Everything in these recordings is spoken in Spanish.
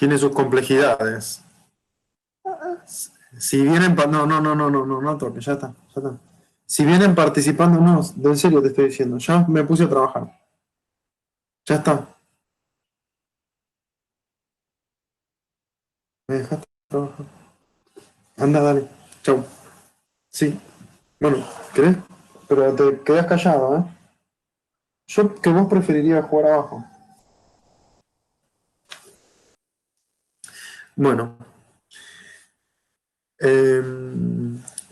tiene sus complejidades. Si vienen, no toques, ya está, ya está. Si vienen participando, no, en serio te estoy diciendo, ya me puse a trabajar. Ya está. Me dejaste trabajar. Anda, dale. Chau. Sí. Bueno, ¿querés? Pero te quedás callado, ¿eh? Yo que vos preferirías jugar abajo. Bueno. eh,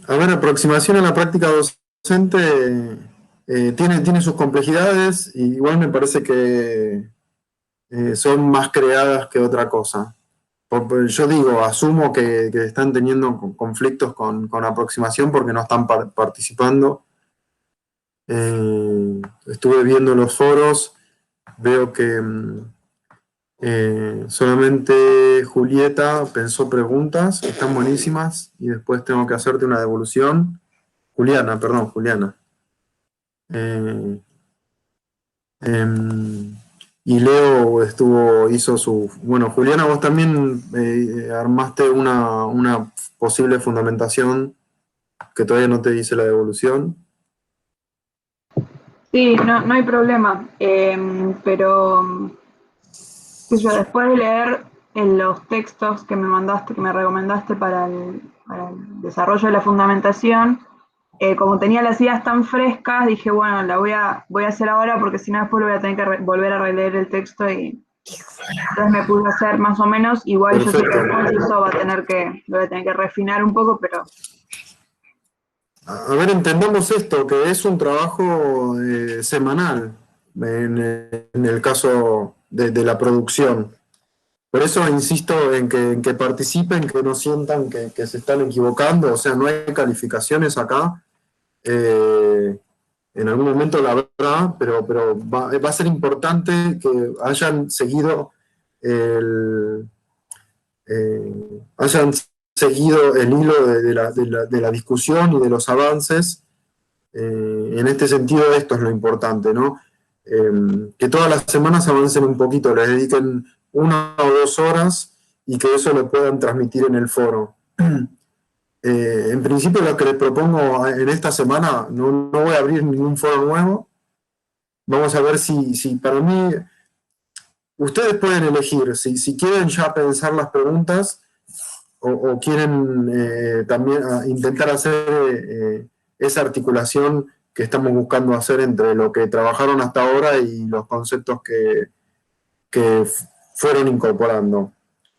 a ver, aproximación a la práctica docente tiene sus complejidades y igual me parece que son más creadas que otra cosa. Yo digo, asumo que están teniendo conflictos con aproximación porque no están participando. Estuve viendo los foros, veo que solamente Julieta pensó preguntas, que están buenísimas, y después tengo que hacerte una devolución. Juliana, perdón, Juliana. Eh, em, y Leo hizo su... Bueno, Juliana, vos también armaste una posible fundamentación que todavía no te dice la devolución. Sí, no hay problema, pero qué sé yo, después de leer los textos que me mandaste, que me recomendaste para el desarrollo de la fundamentación, como tenía las ideas tan frescas, dije, bueno, voy a hacer ahora porque si no después lo voy a tener que volver a releer el texto y entonces me pude hacer más o menos, igual yo sé que Perfecto. después eso lo voy a tener que refinar un poco, pero A ver, entendamos esto, que es un trabajo semanal en el caso de la producción. Por eso insisto en que participen, que no sientan que se están equivocando, o sea, no hay calificaciones acá. En algún momento la habrá, pero va a ser importante que hayan seguido hayan seguido el hilo de la discusión y de los avances. En este sentido, esto es lo importante, ¿no? Que todas las semanas avancen un poquito, les dediquen 1 o 2 horas y que eso lo puedan transmitir en el foro. En principio, lo que les propongo en esta semana, no voy a abrir ningún foro nuevo. Vamos a ver si para mí, ustedes pueden elegir, si quieren ya pensar las preguntas o quieren también intentar hacer esa articulación que estamos buscando hacer entre lo que trabajaron hasta ahora y los conceptos que fueron incorporando.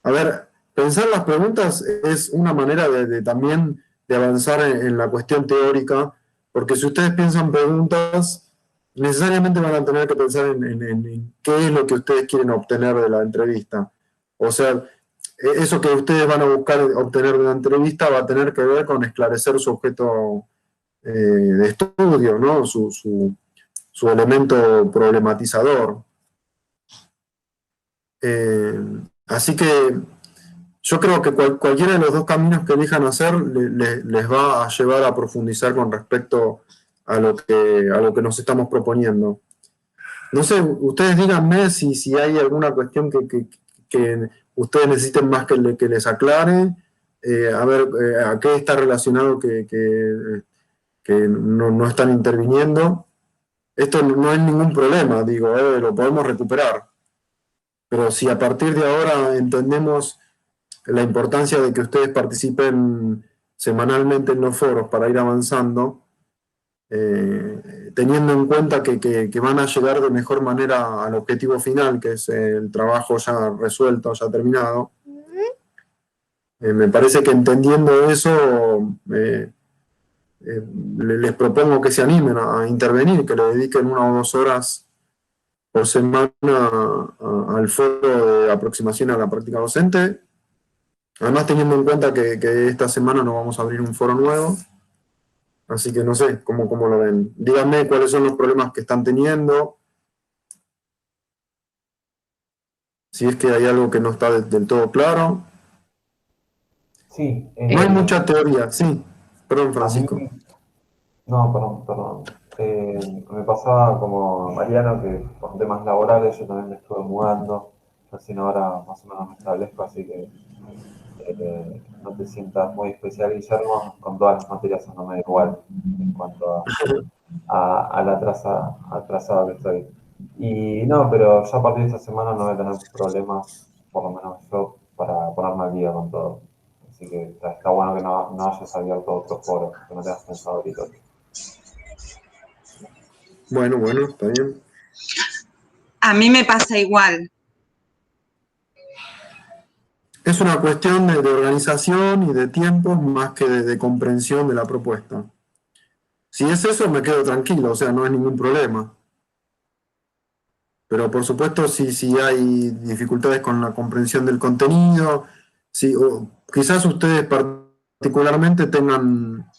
A ver, pensar las preguntas es una manera también de avanzar en la cuestión teórica, porque si ustedes piensan preguntas, necesariamente van a tener que pensar en qué es lo que ustedes quieren obtener de la entrevista. O sea, eso que ustedes van a buscar obtener de la entrevista va a tener que ver con esclarecer su objeto de estudio, ¿no? Su elemento problematizador. Así que yo creo que cualquiera de los dos caminos que elijan hacer les va a llevar a profundizar con respecto a lo que nos estamos proponiendo. No sé, ustedes díganme si hay alguna cuestión que ustedes necesiten más que les aclare, a ver a qué está relacionado que no están interviniendo. Esto no es ningún problema, digo, lo podemos recuperar. Pero si a partir de ahora entendemos la importancia de que ustedes participen semanalmente en los foros para ir avanzando, teniendo en cuenta que van a llegar de mejor manera al objetivo final, que es el trabajo ya resuelto, ya terminado. Me parece que entendiendo eso, les propongo que se animen a intervenir, que le dediquen 1 o 2 horas por semana al foro de aproximación a la práctica docente. Además, teniendo en cuenta que esta semana no vamos a abrir un foro nuevo, así que no sé cómo lo ven. Díganme cuáles son los problemas que están teniendo, si es que hay algo que no está del todo claro. Sí, No hay mucha teoría, sí. Perdón, a mí, Francisco. no, perdón. Me pasaba como Mariano que con temas laborales yo también me estuve mudando recién ahora más o menos me establezco, así que no te sientas muy especial, Guillermo, con todas las materias no igual en cuanto a la atrasada que estoy. Y no, pero ya a partir de esta semana no voy a tener problemas, por lo menos yo, para ponerme al día con todo. Así que está bueno que no hayas abierto otro foro, que no tengas pensado ahorita. Bueno, está bien. A mí me pasa igual. Es una cuestión de organización y de tiempos más que de comprensión de la propuesta. Si es eso, me quedo tranquilo, o sea, no es ningún problema. Pero por supuesto, si hay dificultades con la comprensión del contenido, o quizás ustedes particularmente tengan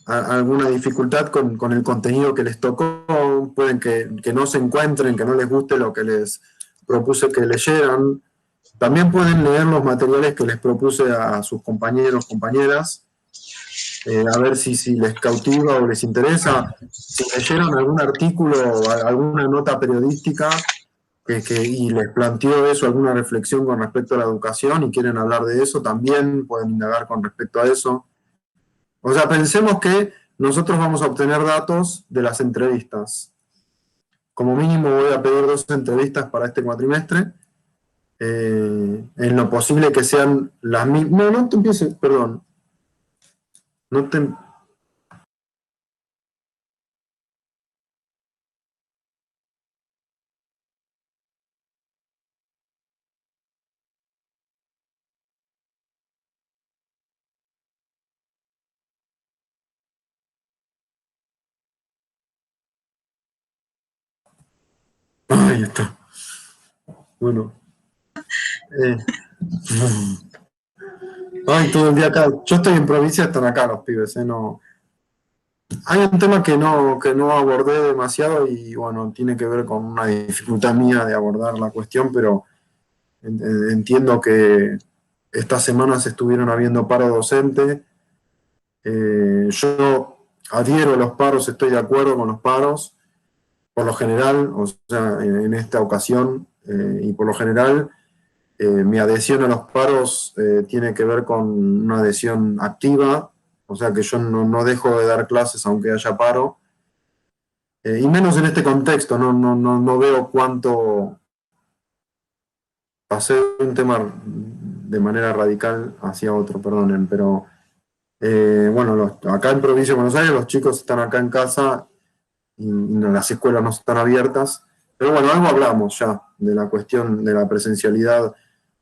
alguna dificultad con el contenido que les tocó, pueden que no se encuentren, que no les guste lo que les propuse que leyeran. También pueden leer los materiales que les propuse a sus compañeros, compañeras, a ver si les cautiva o les interesa. Si leyeron algún artículo o alguna nota periodística y les planteó eso, alguna reflexión con respecto a la educación y quieren hablar de eso, también pueden indagar con respecto a eso. O sea, pensemos que nosotros vamos a obtener datos de las entrevistas. Como mínimo voy a pedir 2 entrevistas para este cuatrimestre. En lo posible que sean las mismas. No te empieces, perdón. No te. Ahí está. Bueno. Ay, todo el día acá. Yo estoy en provincia, están acá los pibes, no. Hay un tema que no abordé demasiado y bueno, tiene que ver con una dificultad mía de abordar la cuestión, pero entiendo que estas semanas estuvieron habiendo paro docente. Yo adhiero a los paros, estoy de acuerdo con los paros, por lo general, o sea, en esta ocasión, y por lo general, mi adhesión a los paros tiene que ver con una adhesión activa, o sea que yo no dejo de dar clases aunque haya paro, y menos en este contexto, no veo cuánto pasé de un tema de manera radical hacia otro, perdonen, pero bueno, acá en Provincia de Buenos Aires los chicos están acá en casa y las escuelas no están abiertas, pero bueno, algo hablamos ya de la cuestión de la presencialidad,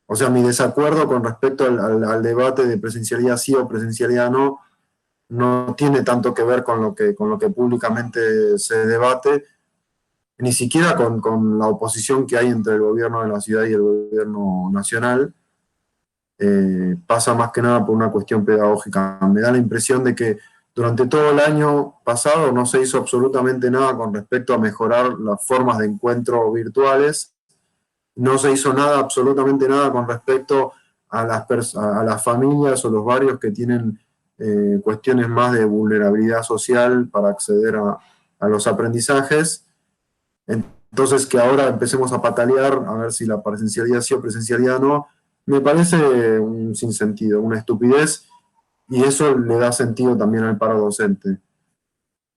o sea, mi desacuerdo con respecto al debate de presencialidad sí o presencialidad no tiene tanto que ver con lo que públicamente se debate, ni siquiera con la oposición que hay entre el gobierno de la ciudad y el gobierno nacional. Pasa más que nada por una cuestión pedagógica. Me da la impresión de que durante todo el año pasado no se hizo absolutamente nada con respecto a mejorar las formas de encuentro virtuales, no se hizo nada, absolutamente nada con respecto a las familias o los barrios que tienen cuestiones más de vulnerabilidad social para acceder a los aprendizajes. Entonces, que ahora empecemos a patalear a ver si la presencialidad sí o presencialidad no, me parece un sinsentido, una estupidez, y eso le da sentido también al paro docente.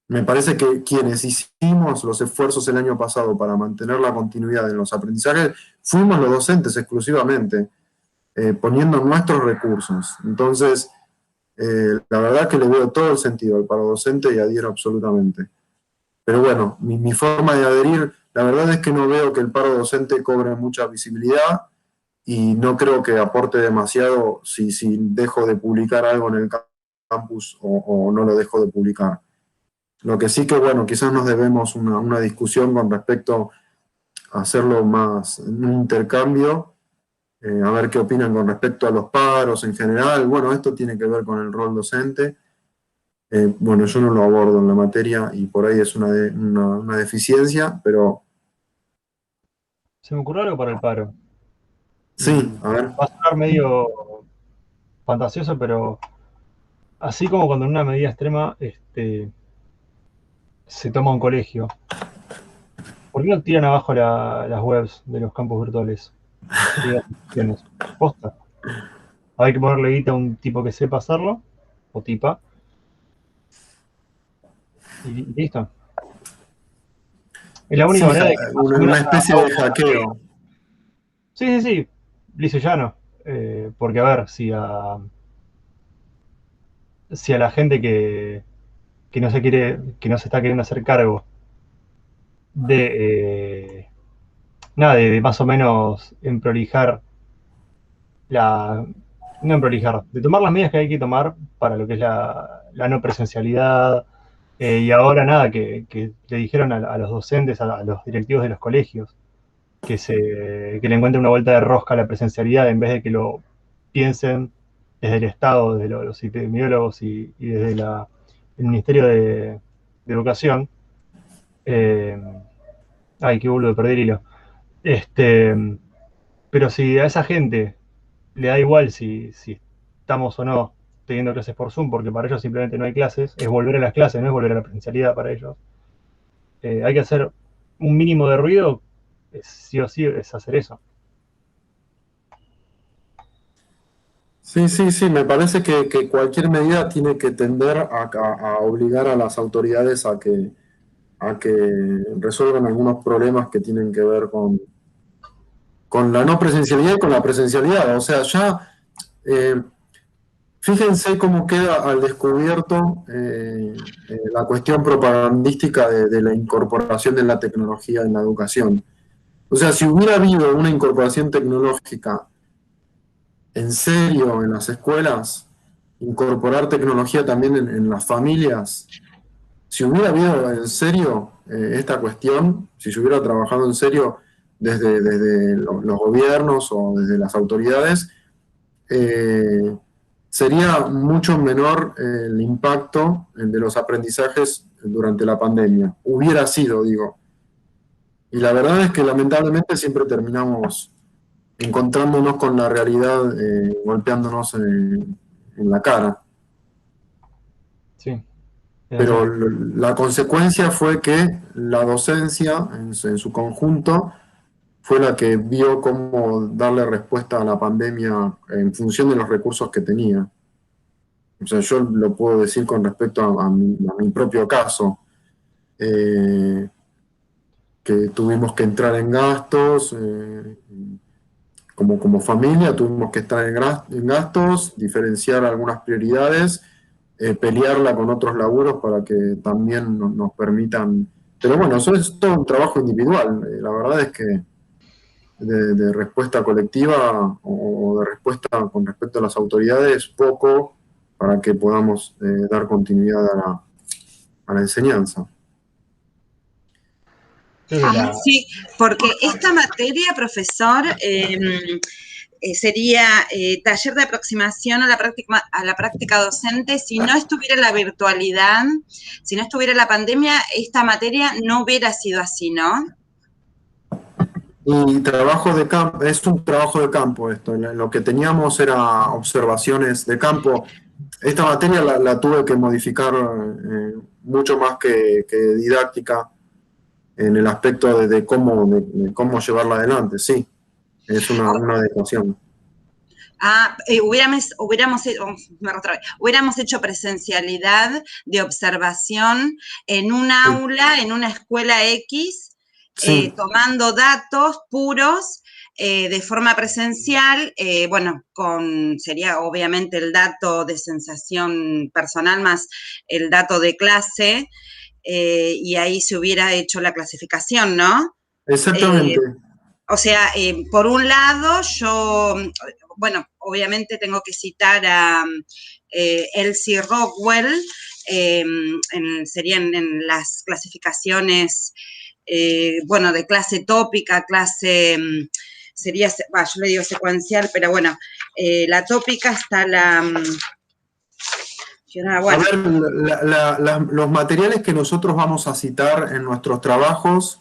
Me parece que quienes hicimos los esfuerzos el año pasado para mantener la continuidad en los aprendizajes fuimos los docentes exclusivamente, poniendo nuestros recursos. Entonces, la verdad que le veo todo el sentido al paro docente y adhiero absolutamente. Pero bueno, mi forma de adherir, la verdad es que no veo que el paro docente cobre mucha visibilidad y no creo que aporte demasiado si dejo de publicar algo en el campus o no lo dejo de publicar. Lo que sí que, bueno, quizás nos debemos una discusión con respecto a hacerlo más en un intercambio, a ver qué opinan con respecto a los paros en general. Bueno, esto tiene que ver con el rol docente. Bueno, yo no lo abordo en la materia y por ahí es una deficiencia, pero... Se me ocurrió algo para el paro. Sí, a ver. Va a sonar medio fantasioso, pero así como cuando en una medida extrema se toma un colegio, ¿por qué no tiran abajo las webs de los campus virtuales? y dar opciones. Posta. Hay que ponerle guita a un tipo que sepa hacerlo, o tipa, y listo. Es la única Sí, manera de que más o una menos especie de hagamos como que. hackeo. Sí, sí, sí, liso y llano. Porque a ver, si a la gente que no se quiere, que no se está queriendo hacer cargo de nada, de más o menos emprolijar la. No emprolijar, de tomar las medidas que hay que tomar para lo que es la no presencialidad. Y ahora nada, que le dijeron a los docentes, a los directivos de los colegios, que le encuentren una vuelta de rosca a la presencialidad en vez de que lo piensen desde el Estado, desde los epidemiólogos y desde el Ministerio de Educación. Eh, Ay, qué boludo, perdí el hilo. Este, pero si a esa gente le da igual si estamos o no teniendo clases por Zoom, porque para ellos simplemente no hay clases, es volver a las clases, no es volver a la presencialidad para ellos. Hay que hacer un mínimo de ruido, sí o sí es hacer eso. Sí, sí, sí, me parece que cualquier medida tiene que tender a obligar a las autoridades a que resuelvan algunos problemas que tienen que ver con la no presencialidad y con la presencialidad. O sea, ya eh, fíjense cómo queda al descubierto la cuestión propagandística de la incorporación de la tecnología en la educación. O sea, si hubiera habido una incorporación tecnológica en serio en las escuelas, incorporar tecnología también en las familias, si hubiera habido en serio esta cuestión, si se hubiera trabajado en serio desde los gobiernos o desde las autoridades, eh, sería mucho menor el impacto de los aprendizajes durante la pandemia. Hubiera sido, digo. Y la verdad es que lamentablemente siempre terminamos encontrándonos con la realidad, golpeándonos en la cara. Sí, es así. Pero la consecuencia fue que la docencia en su conjunto fue la que vio cómo darle respuesta a la pandemia en función de los recursos que tenía. O sea, yo lo puedo decir con respecto a mi propio caso, eh, que tuvimos que entrar en gastos, como familia tuvimos que estar en gastos, diferenciar algunas prioridades, pelearla con otros laburos para que también nos permitan. Pero bueno, eso es todo un trabajo individual. La verdad es que de respuesta colectiva o de respuesta con respecto a las autoridades, poco para que podamos dar continuidad a la enseñanza. Creo que la. Sí, porque esta materia, profesor, sería taller de aproximación a la práctica docente. Si no estuviera la virtualidad, si no estuviera la pandemia, esta materia no hubiera sido así, ¿no? Y trabajo de campo, es un trabajo de campo esto. Lo que teníamos era observaciones de campo. Esta materia la tuve que modificar mucho más que didáctica en el aspecto de cómo llevarla adelante, sí. Es una adecuación. Hubiéramos hecho presencialidad de observación en un aula, en una escuela X, Sí. tomando datos puros de forma presencial, sería obviamente el dato de sensación personal más el dato de clase, y ahí se hubiera hecho la clasificación, ¿no? Exactamente. O sea, por un lado, obviamente tengo que citar a Elsie Rockwell, serían en las clasificaciones, de clase tópica, clase, sería, yo le digo secuencial, pero bueno, la tópica está la. A ver, los materiales que nosotros vamos a citar en nuestros trabajos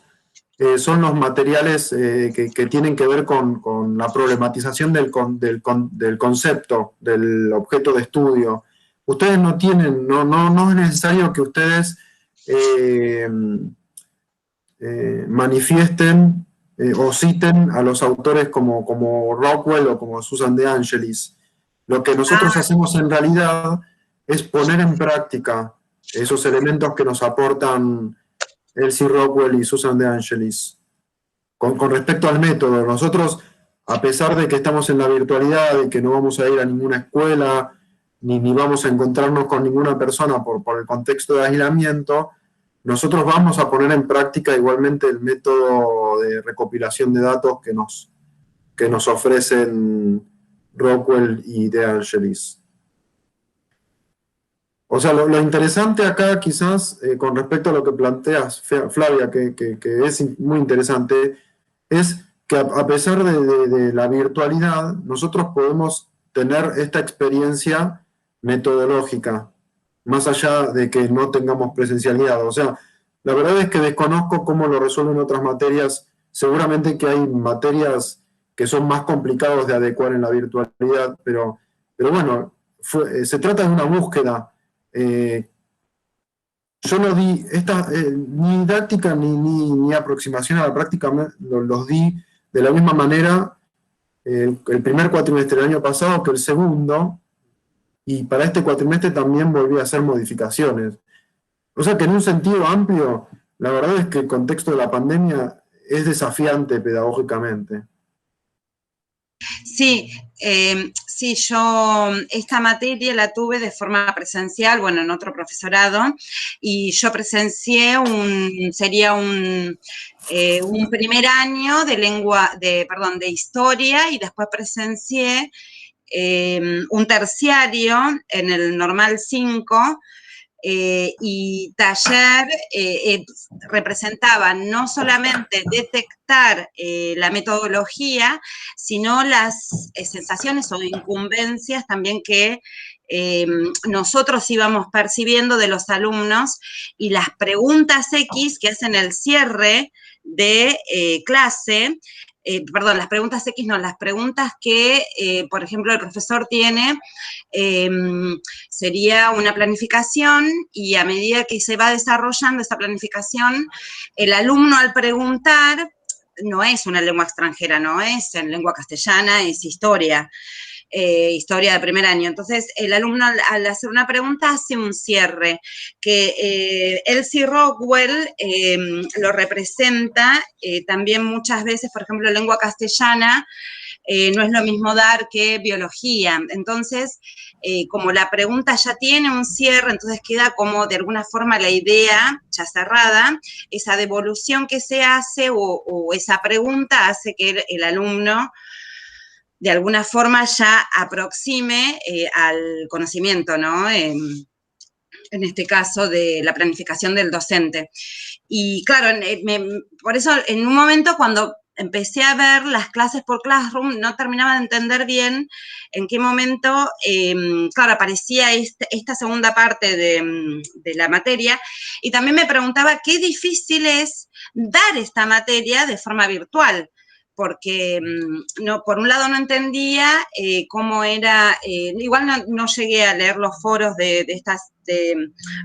son los materiales que tienen que ver con la problematización del concepto, del objeto de estudio. Ustedes no tienen, no es necesario que ustedes manifiesten o citen a los autores como Rockwell o como Susan De Angelis. Lo que nosotros hacemos en realidad es poner en práctica esos elementos que nos aportan Elsie Rockwell y Susan De Angelis. Con respecto al método, nosotros, a pesar de que estamos en la virtualidad y que no vamos a ir a ninguna escuela, ni vamos a encontrarnos con ninguna persona por el contexto de aislamiento, nosotros vamos a poner en práctica igualmente el método de recopilación de datos que nos ofrecen Rockwell y De Angelis. O sea, lo interesante acá quizás, con respecto a lo que planteas, Flavia, que es muy interesante, es que a pesar de la virtualidad, nosotros podemos tener esta experiencia metodológica, más allá de que no tengamos presencialidad. O sea, la verdad es que desconozco cómo lo resuelven otras materias. Seguramente que hay materias que son más complicados de adecuar en la virtualidad, pero bueno, se trata de una búsqueda. Yo no di ni didáctica ni aproximación a la práctica, los di de la misma manera el primer cuatrimestre del año pasado que el segundo, y para este cuatrimestre también volví a hacer modificaciones. O sea que en un sentido amplio, la verdad es que el contexto de la pandemia es desafiante pedagógicamente. Sí, sí, yo esta materia la tuve de forma presencial, bueno, en otro profesorado, y yo presencié sería un primer año de historia, y después presencié un terciario en el Normal 5, y taller representaba no solamente detectar la metodología, sino las sensaciones o incumbencias también que nosotros íbamos percibiendo de los alumnos, y las preguntas X que hacen el cierre de clase, perdón, las preguntas X no, las preguntas que, por ejemplo, el profesor tiene, sería una planificación, y a medida que se va desarrollando esa planificación, el alumno al preguntar, no es una lengua extranjera, no es en lengua castellana, es historia. Historia de primer año. Entonces, el alumno al hacer una pregunta hace un cierre, que Elsie Rockwell lo representa también muchas veces, por ejemplo, en lengua castellana, no es lo mismo dar que biología. Entonces, como la pregunta ya tiene un cierre, entonces queda como de alguna forma la idea ya cerrada, esa devolución que se hace o esa pregunta hace que el alumno de alguna forma ya aproxime al conocimiento, ¿no? En este caso de la planificación del docente. Y claro, por eso en un momento cuando empecé a ver las clases por Classroom, no terminaba de entender bien en qué momento, claro, aparecía esta segunda parte de la materia, y también me preguntaba qué difícil es dar esta materia de forma virtual, porque no, por un lado no entendía cómo era, igual no llegué a leer los foros de estas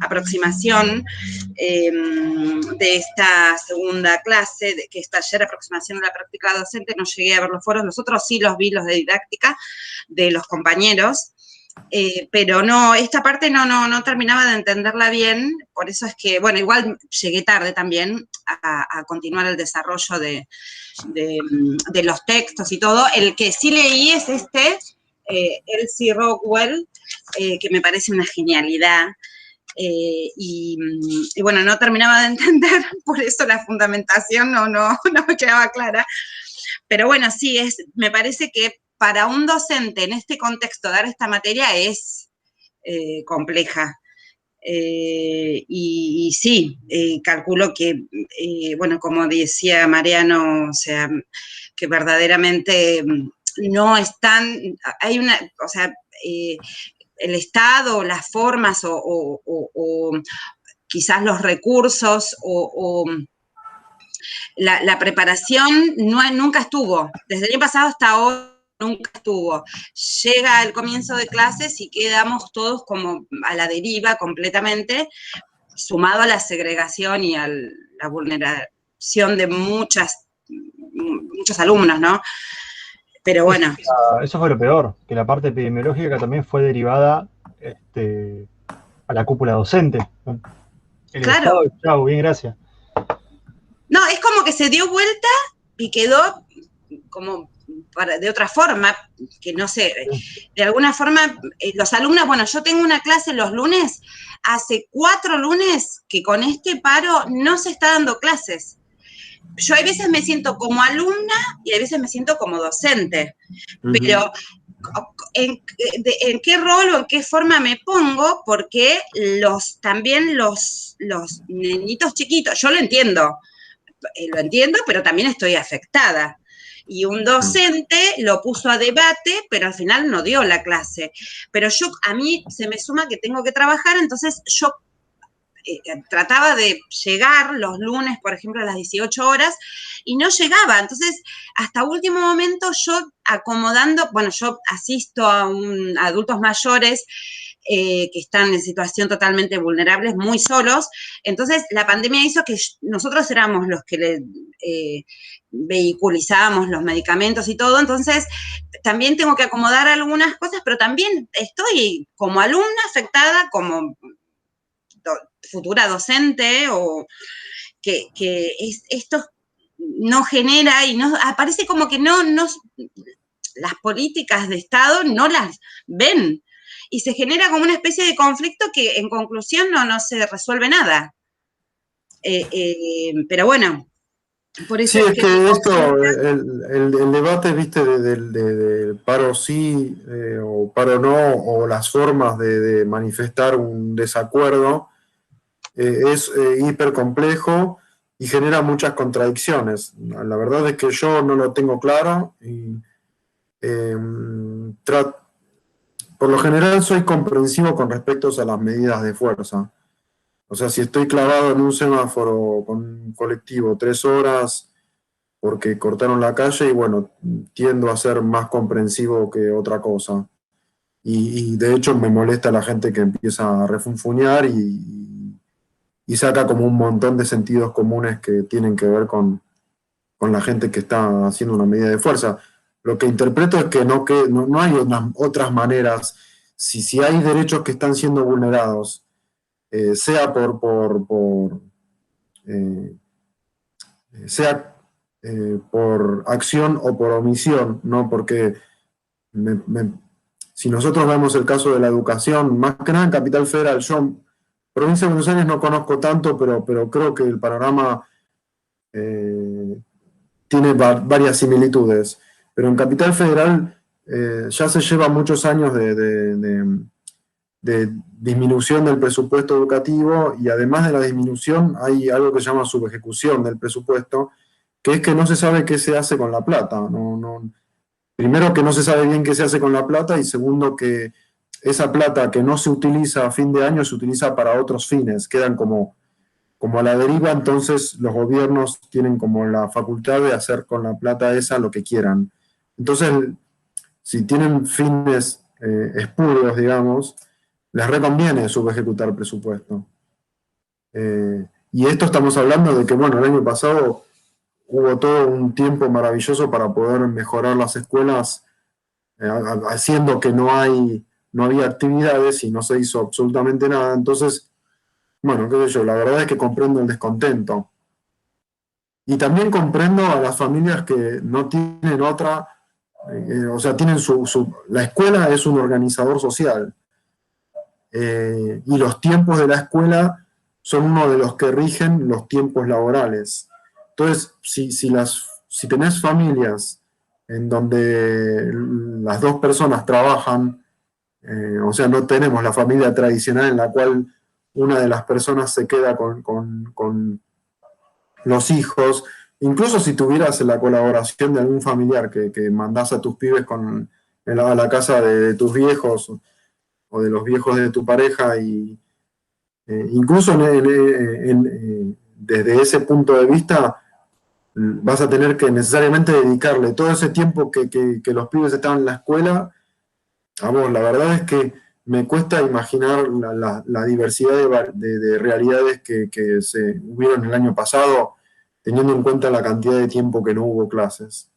aproximación de esta segunda clase, que es taller aproximación a la práctica docente, no llegué a ver los foros, los otros sí los vi, los de didáctica, de los compañeros, pero no, esta parte no terminaba de entenderla bien, por eso es que, bueno, igual llegué tarde también a continuar el desarrollo de los textos y todo. El que sí leí es Elsie Rockwell, que me parece una genialidad, y bueno, no terminaba de entender, por eso la fundamentación no me quedaba clara, pero bueno, sí, me parece que para un docente en este contexto dar esta materia es compleja. Y sí, calculo que, bueno, como decía Mariano, o sea, que verdaderamente no están, hay una, o sea, el Estado, las formas o quizás los recursos o la preparación nunca estuvo. Desde el año pasado hasta hoy nunca estuvo. Llega el comienzo de clases y quedamos todos como a la deriva completamente, sumado a la segregación y a la vulneración de muchas muchos alumnos, ¿no? Pero bueno. Eso fue lo peor, que la parte epidemiológica también fue derivada a la cúpula docente. El Claro. Estado, chau, bien, gracias. No, es como que se dio vuelta y quedó como de otra forma, que no sé, de alguna forma, los alumnos, bueno, yo tengo una clase los lunes, hace 4 lunes que con este paro no se está dando clases. Yo hay veces me siento como alumna y hay veces me siento como docente, pero ¿en qué rol o en qué forma me pongo? Porque también los nenitos chiquitos, yo lo entiendo, pero también estoy afectada. Y un docente lo puso a debate, pero al final no dio la clase. Pero a mí se me suma que tengo que trabajar, entonces yo trataba de llegar los lunes, por ejemplo, a las 18 horas, y no llegaba. Entonces, hasta último momento yo acomodando, bueno, yo asisto a adultos mayores que están en situación totalmente vulnerables, muy solos. Entonces, la pandemia hizo que nosotros éramos los que vehiculizábamos los medicamentos y todo. Entonces, también tengo que acomodar algunas cosas, pero también estoy como alumna afectada, como futura docente, o que esto no genera y no aparece como que no las políticas de Estado no las ven y se genera como una especie de conflicto que en conclusión no se resuelve nada. Pero bueno, por eso sí, es que esto, el debate, viste, de paro sí o paro no, o las formas de manifestar un desacuerdo, es hiper complejo y genera muchas contradicciones. La verdad es que yo no lo tengo claro y por lo general soy comprensivo con respecto a las medidas de fuerza. O sea, si estoy clavado en un semáforo con un colectivo 3 horas porque cortaron la calle, y bueno, tiendo a ser más comprensivo que otra cosa. Y de hecho me molesta la gente que empieza a refunfuñar y saca como un montón de sentidos comunes que tienen que ver con la gente que está haciendo una medida de fuerza. Lo que interpreto es que no hay otras maneras. Si hay derechos que están siendo vulnerados, sea sea por acción o por omisión, ¿no? Porque si nosotros vemos el caso de la educación, más que nada en Capital Federal, yo provincia de Buenos Aires no conozco tanto, pero creo que el panorama tiene varias similitudes. Pero en Capital Federal ya se lleva muchos años de disminución del presupuesto educativo, y además de la disminución hay algo que se llama subejecución del presupuesto, que es que no se sabe qué se hace con la plata. Primero, que no se sabe bien qué se hace con la plata, y segundo, que esa plata que no se utiliza a fin de año se utiliza para otros fines, quedan como a la deriva. Entonces los gobiernos tienen como la facultad de hacer con la plata esa lo que quieran. Entonces, si tienen fines espurios, digamos, les reconviene subejecutar presupuesto. Y esto estamos hablando de que, bueno, el año pasado hubo todo un tiempo maravilloso para poder mejorar las escuelas, haciendo que no había actividades y no se hizo absolutamente nada. Entonces, bueno, qué sé yo, la verdad es que comprendo el descontento. Y también comprendo a las familias que no tienen otra, o sea, tienen la escuela es un organizador social. Y los tiempos de la escuela son uno de los que rigen los tiempos laborales. Entonces, si tenés familias en donde las dos personas trabajan, o sea, no tenemos la familia tradicional en la cual una de las personas se queda con los hijos, incluso si tuvieras la colaboración de algún familiar que mandás a tus pibes a la casa de tus viejos o de los viejos de tu pareja, y incluso desde ese punto de vista vas a tener que necesariamente dedicarle todo ese tiempo que los pibes estaban en la escuela a vos. La verdad es que me cuesta imaginar la diversidad de realidades que se hubieron el año pasado, teniendo en cuenta la cantidad de tiempo que no hubo clases.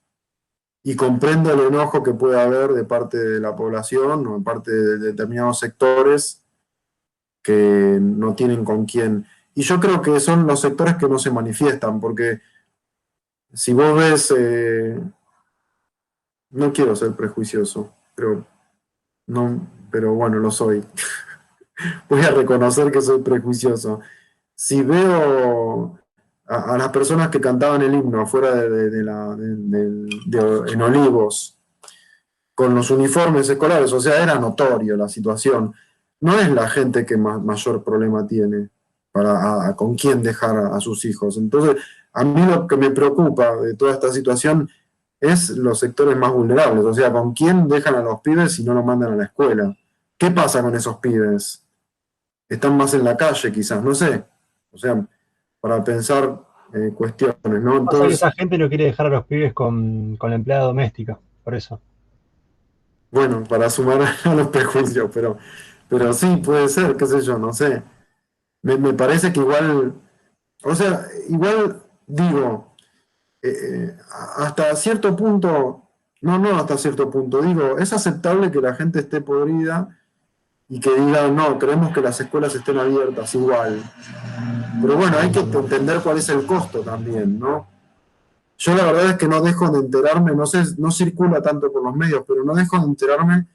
Y comprendo el enojo que puede haber de parte de la población o de parte de determinados sectores que no tienen con quién. Y yo creo que son los sectores que no se manifiestan, porque si vos ves, no quiero ser prejuicioso, pero bueno, lo soy. Voy a reconocer que soy prejuicioso. Si veo a las personas que cantaban el himno afuera en Olivos, con los uniformes escolares, o sea, era notorio la situación. No es la gente que mayor problema tiene con quién dejar a sus hijos. Entonces, a mí lo que me preocupa de toda esta situación es los sectores más vulnerables, o sea, con quién dejan a los pibes si no los mandan a la escuela. ¿Qué pasa con esos pibes? Están más en la calle quizás, no sé. O sea, para pensar cuestiones, ¿no? Pasa que Entonces, esa gente no quiere dejar a los pibes con la empleada doméstica, por eso. bueno, para sumar a los prejuicios, pero sí, puede ser, qué sé yo, no sé. Me parece que igual, o sea, igual digo, hasta cierto punto, no hasta cierto punto, digo, es aceptable que la gente esté podrida y que diga, no, queremos que las escuelas estén abiertas igual. Pero bueno, hay que entender cuál es el costo también, ¿no? Yo la verdad es que no dejo de enterarme, no sé, no circula tanto por los medios, pero no dejo de enterarme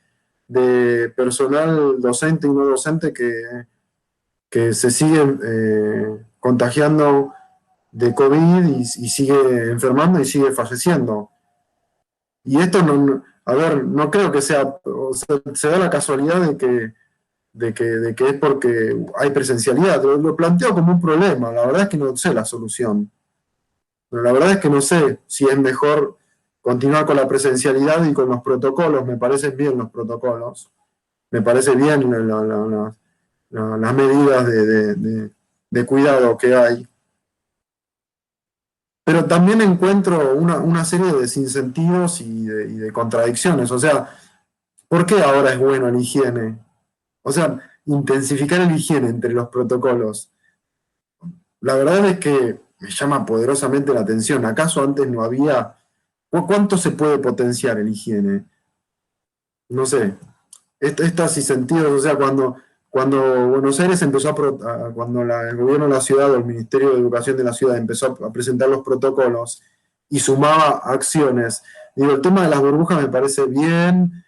de personal docente y no docente que se sigue contagiando de COVID y sigue enfermando y sigue falleciendo. Y esto a ver, no creo que sea, o sea, se da la casualidad de que es porque hay presencialidad. Lo planteo como un problema, la verdad es que no sé la solución. Pero la verdad es que no sé si es mejor continuar con la presencialidad y con los protocolos. Me parecen bien los protocolos. Me parece bien las medidas de cuidado que hay. Pero también encuentro una serie de sinsentidos y de contradicciones. O sea, ¿por qué ahora es bueno la higiene? O sea, intensificar la higiene entre los protocolos. La verdad es que me llama poderosamente la atención. ¿Acaso antes no había? ¿Cuánto se puede potenciar el higiene? No sé. Estas y sentidos, o sea, cuando Buenos Aires empezó cuando el gobierno de la ciudad o el Ministerio de Educación de la ciudad empezó a presentar los protocolos y sumaba acciones, digo, el tema de las burbujas me parece bien,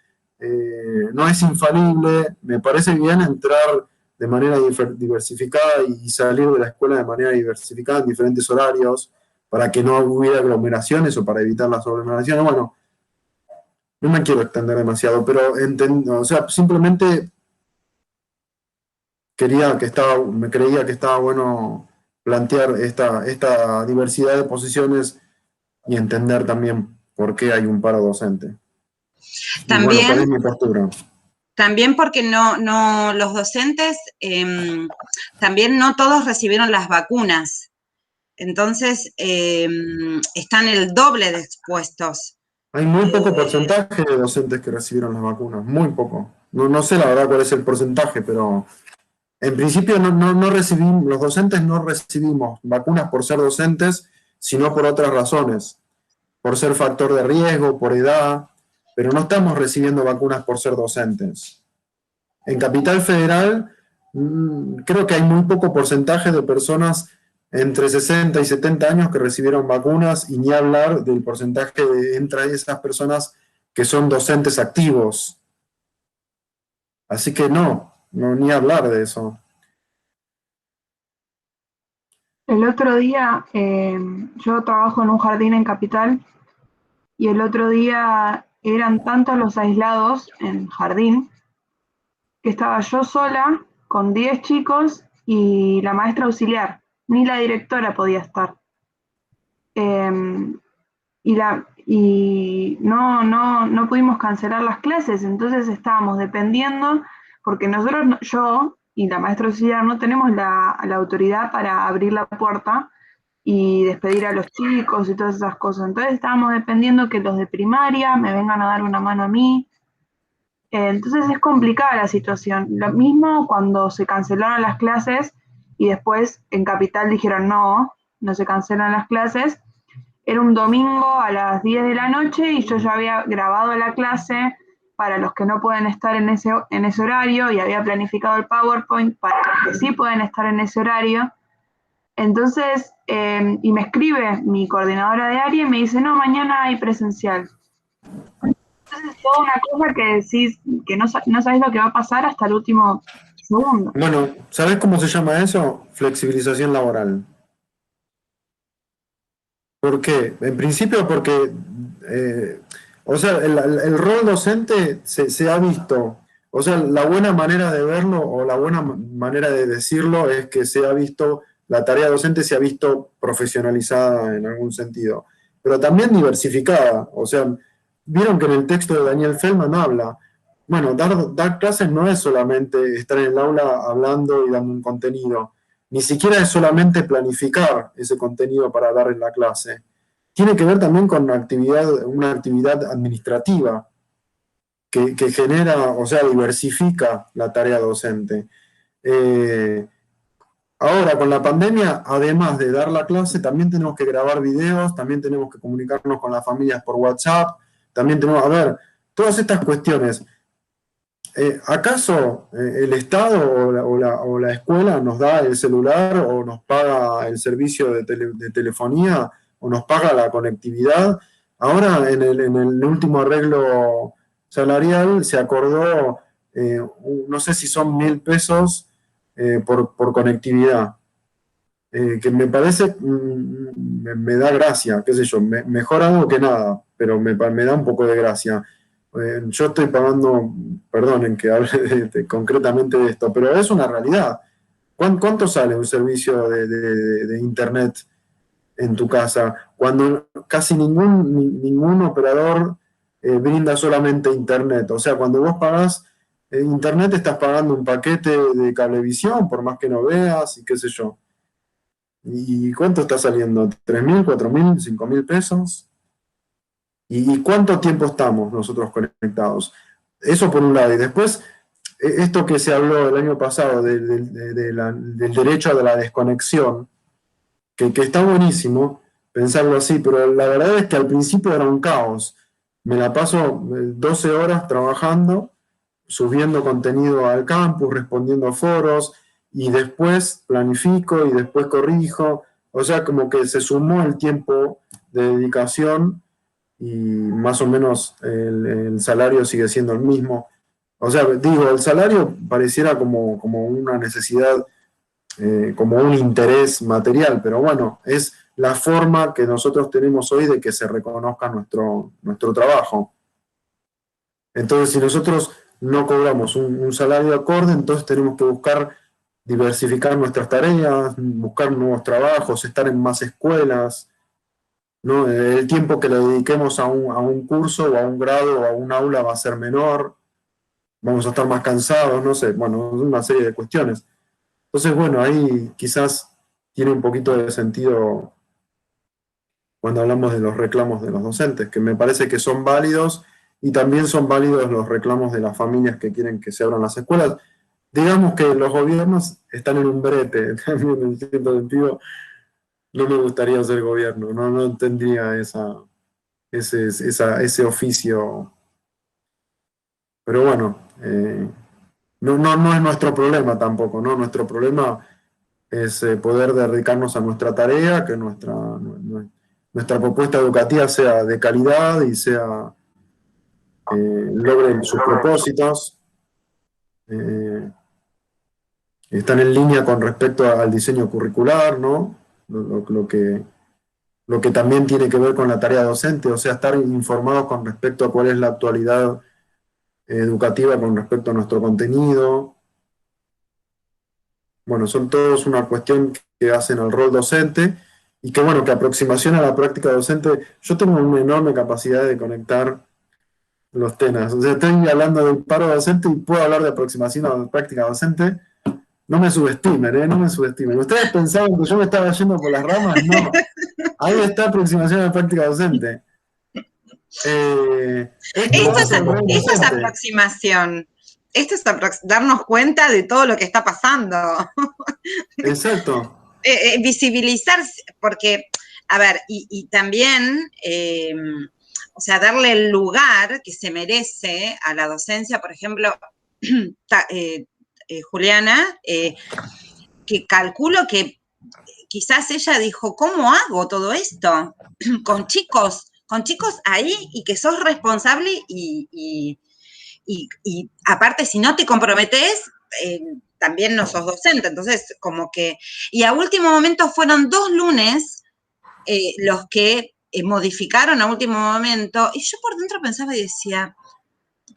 no es infalible, me parece bien entrar de manera diversificada y salir de la escuela de manera diversificada en diferentes horarios para que no hubiera aglomeraciones o para evitar las aglomeraciones. Bueno, no me quiero extender demasiado, pero o sea, simplemente me creía que estaba bueno plantear esta diversidad de posiciones y entender también por qué hay un paro docente. También, y bueno, ¿cuál es mi postura? También porque los docentes, también no todos recibieron las vacunas. Entonces, están el doble de expuestos. Hay muy poco porcentaje de docentes que recibieron las vacunas, muy poco. No sé la verdad cuál es el porcentaje, pero en principio no recibimos, los docentes no recibimos vacunas por ser docentes, sino por otras razones, por ser factor de riesgo, por edad, pero no estamos recibiendo vacunas por ser docentes. En Capital Federal creo que hay muy poco porcentaje de personas entre 60 y 70 años que recibieron vacunas y ni hablar del porcentaje entre esas personas que son docentes activos. Así que ni hablar de eso. El otro día, yo trabajo en un jardín en Capital y el otro día eran tantos los aislados en jardín que estaba yo sola con 10 chicos y la maestra auxiliar, ni la directora podía estar. Y no pudimos cancelar las clases, entonces estábamos dependiendo, porque nosotros, yo y la maestra auxiliar no tenemos la autoridad para abrir la puerta y despedir a los chicos y todas esas cosas. Entonces estábamos dependiendo que los de primaria me vengan a dar una mano a mí. Entonces es complicada la situación. Lo mismo cuando se cancelaron las clases y después en Capital dijeron no, no se cancelan las clases, era un domingo a las 10 de la noche y yo ya había grabado la clase para los que no pueden estar en ese horario y había planificado el PowerPoint para los que sí pueden estar en ese horario. Entonces, y me escribe mi coordinadora de área y me dice, no, mañana hay presencial. Entonces es toda una cosa que decís, que no sabés lo que va a pasar hasta el último segundo. Bueno, ¿sabés cómo se llama eso? Flexibilización laboral. ¿Por qué? En principio porque, o sea, el rol docente se ha visto, o sea, la buena manera de verlo o la buena manera de decirlo es que se ha visto, la tarea docente se ha visto profesionalizada en algún sentido, pero también diversificada. O sea, vieron que en el texto de Daniel Feldman habla, bueno, dar clases no es solamente estar en el aula hablando y dando un contenido, ni siquiera es solamente planificar ese contenido para dar en la clase. Tiene que ver también con una actividad administrativa que genera, o sea, diversifica la tarea docente. Ahora, con la pandemia, además de dar la clase, también tenemos que grabar videos, también tenemos que comunicarnos con las familias por WhatsApp, también tenemos, a ver, todas estas cuestiones. ¿Acaso el Estado o la escuela nos da el celular o nos paga el servicio de telefonía o nos paga la conectividad? Ahora, en el último arreglo salarial se acordó, no sé si son 1.000 pesos por conectividad, que me parece, me da gracia, qué sé yo, mejor algo que nada, pero me da un poco de gracia. Yo estoy pagando, perdonen que hable concretamente de esto, pero es una realidad. ¿Cuánto sale un servicio de internet en tu casa? Cuando casi ningún operador brinda solamente internet. O sea, cuando vos pagás internet estás pagando un paquete de cablevisión, por más que no veas y qué sé yo. ¿Y cuánto está saliendo? ¿3.000, 4.000, 5.000 pesos? ¿Y cuánto tiempo estamos nosotros conectados? Eso por un lado. Y después, esto que se habló el año pasado del derecho a la desconexión, que está buenísimo pensarlo así, pero la verdad es que al principio era un caos. Me la paso 12 horas trabajando, subiendo contenido al campus, respondiendo a foros, y después planifico y después corrijo. O sea, como que se sumó el tiempo de dedicación y más o menos el salario sigue siendo el mismo. O sea, digo, el salario pareciera como una necesidad, como un interés material, pero bueno, es la forma que nosotros tenemos hoy de que se reconozca nuestro trabajo. Entonces, si nosotros no cobramos un salario acorde, entonces tenemos que buscar diversificar nuestras tareas, buscar nuevos trabajos, estar en más escuelas, ¿no? El tiempo que le dediquemos a un curso o a un grado o a un aula va a ser menor, vamos a estar más cansados, no sé, bueno, una serie de cuestiones. Entonces, bueno, ahí quizás tiene un poquito de sentido cuando hablamos de los reclamos de los docentes, que me parece que son válidos y también son válidos los reclamos de las familias que quieren que se abran las escuelas. Digamos que los gobiernos están en un brete, también en cierto sentido. No me gustaría ser gobierno, no tendría ese oficio. Pero bueno, no es nuestro problema tampoco, ¿no? Nuestro problema es poder dedicarnos a nuestra tarea, que nuestra propuesta educativa sea de calidad y logre sus propósitos. Están en línea con respecto al diseño curricular, ¿no? Lo que también tiene que ver con la tarea docente, o sea, estar informados con respecto a cuál es la actualidad educativa con respecto a nuestro contenido. Bueno, son todos una cuestión que hacen al rol docente y que, bueno, que aproximación a la práctica docente, yo tengo una enorme capacidad de conectar los temas. O sea, estoy hablando de paro docente y puedo hablar de aproximación a la práctica docente. No me subestimen, no me subestimen. ¿Ustedes pensaban que yo me estaba yendo por las ramas? No. Ahí está aproximación a la práctica docente. Esto es aproximación. Esto es darnos cuenta de todo lo que está pasando. Exacto. visibilizar, porque, a ver, y también, o sea, darle el lugar que se merece a la docencia, por ejemplo, Juliana, que calculo que quizás ella dijo, ¿cómo hago todo esto? Con chicos ahí y que sos responsable y aparte si no te comprometes, también no sos docente. Entonces, como que, y a último momento fueron 2 lunes los que modificaron a último momento, y yo por dentro pensaba y decía,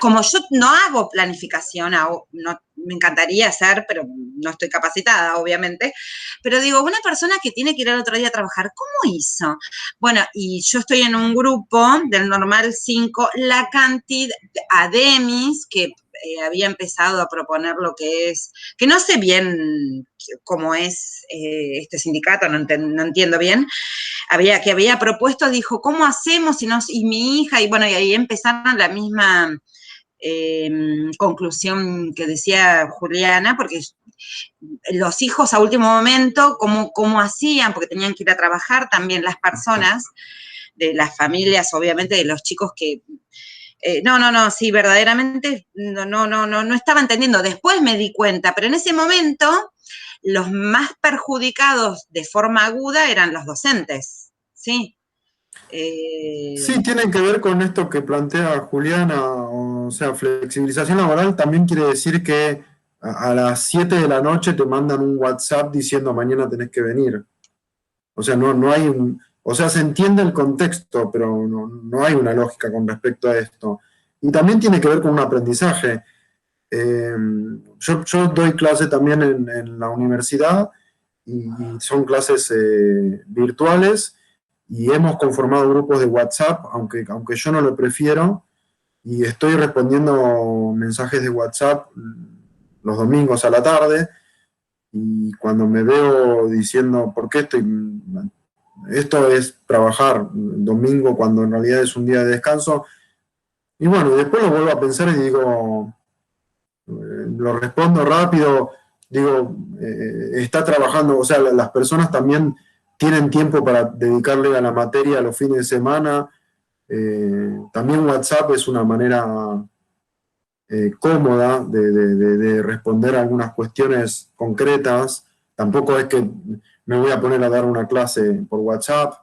como yo no hago planificación, no, me encantaría hacer, pero no estoy capacitada, obviamente, pero digo, una persona que tiene que ir al otro día a trabajar, ¿cómo hizo? Bueno, y yo estoy en un grupo del Normal 5, la cantidad de ADEMIS que había empezado a proponer lo que es, que no sé bien cómo es este sindicato, no entiendo bien, que había propuesto, dijo, ¿cómo hacemos? Y mi hija, y bueno, y ahí empezaron la misma conclusión que decía Juliana, porque los hijos a último momento, ¿cómo hacían? Porque tenían que ir a trabajar también las personas, de las familias, obviamente, de los chicos que... sí, verdaderamente no estaba entendiendo. Después me di cuenta, pero en ese momento los más perjudicados de forma aguda eran los docentes, ¿sí? Sí, tienen que ver con esto que plantea Juliana, o sea, flexibilización laboral también quiere decir que a las 7 de la noche te mandan un WhatsApp diciendo mañana tenés que venir. O sea, no hay o sea, se entiende el contexto, pero no hay una lógica con respecto a esto. Y también tiene que ver con un aprendizaje. Yo doy clase también en la universidad y son clases virtuales y hemos conformado grupos de WhatsApp, aunque yo no lo prefiero, y estoy respondiendo mensajes de WhatsApp los domingos a la tarde, y cuando me veo diciendo, ¿por qué esto es trabajar domingo cuando en realidad es un día de descanso? Y bueno, después lo vuelvo a pensar y digo, lo respondo rápido, digo, está trabajando, o sea, las personas también tienen tiempo para dedicarle a la materia los fines de semana. También WhatsApp es una manera cómoda de responder a algunas cuestiones concretas. Tampoco es que me voy a poner a dar una clase por WhatsApp.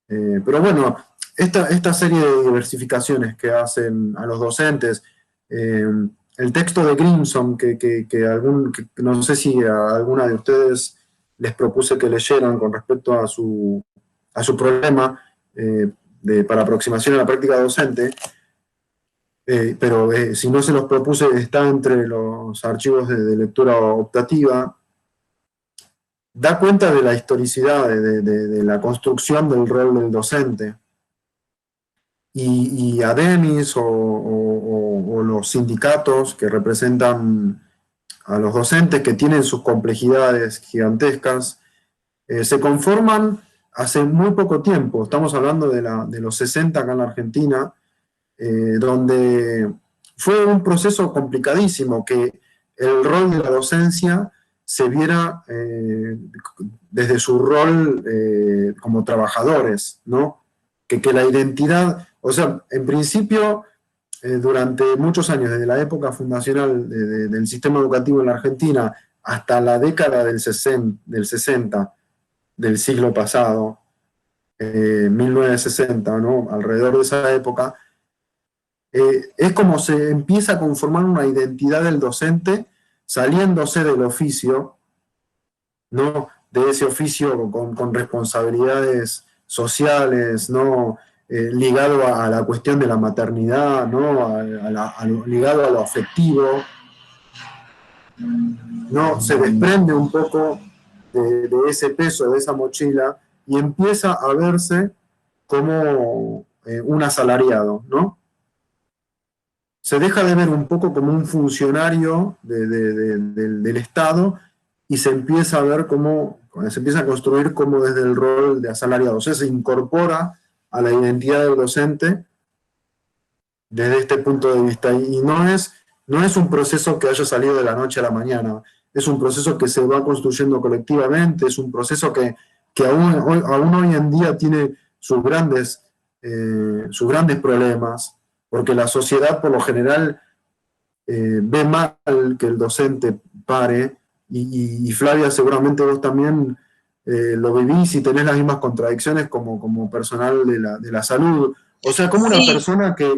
Pero bueno, esta serie de diversificaciones que hacen a los docentes, el texto de Grimson, que no sé si a alguna de ustedes les propuse que leyeran con respecto a su problema para aproximación a la práctica docente, pero si no se los propuse, está entre los archivos de lectura optativa, da cuenta de la historicidad de la construcción del rol del docente. Y ADEMIS o los sindicatos que representan a los docentes, que tienen sus complejidades gigantescas, se conforman hace muy poco tiempo. Estamos hablando de los 60 acá en la Argentina, donde fue un proceso complicadísimo que el rol de la docencia se viera desde su rol como trabajadores, ¿no? Que la identidad, o sea, en principio, durante muchos años, desde la época fundacional del sistema educativo en la Argentina hasta la década del 60 del siglo pasado, 1960, ¿no? Alrededor de esa época, es como se empieza a conformar una identidad del docente saliéndose del oficio, ¿no? De ese oficio con responsabilidades sociales, ¿no? Ligado a la cuestión de la maternidad, ¿no? Ligado a lo afectivo, ¿no? Se desprende un poco de ese peso, de esa mochila, y empieza a verse como un asalariado, ¿no? Se deja de ver un poco como un funcionario del Estado y se empieza a ver se empieza a construir como desde el rol de asalariado. O sea, se incorpora a la identidad del docente desde este punto de vista. Y no es un proceso que haya salido de la noche a la mañana. es un proceso que se va construyendo colectivamente, es un proceso que aún hoy en día tiene sus grandes problemas, porque la sociedad por lo general ve mal que el docente pare, y Flavia, seguramente vos también lo vivís y tenés las mismas contradicciones como personal de la salud. O sea, como una Sí, persona que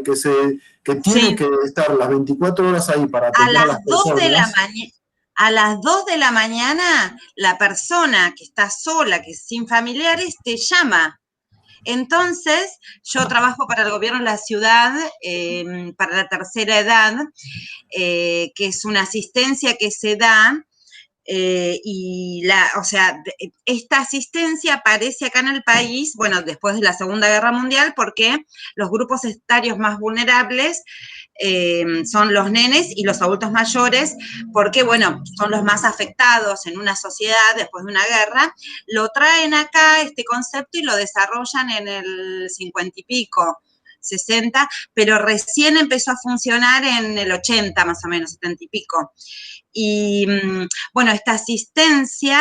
tiene sí. que estar las 24 horas ahí para A atender a las las 2 de la personas. mañana. A las 2 de la mañana, la persona que está sola, que es sin familiares, te llama. Entonces, yo trabajo para el gobierno de la ciudad, para la tercera edad, que es una asistencia que se da, o sea, esta asistencia aparece acá en el país, bueno, después de la Segunda Guerra Mundial, porque los grupos etarios más vulnerables son los nenes y los adultos mayores, porque, bueno, son los más afectados en una sociedad después de una guerra. Lo traen acá, este concepto, y lo desarrollan en el 50 y pico, 60, pero recién empezó a funcionar en el 80, más o menos, 70 y pico. Y bueno, esta asistencia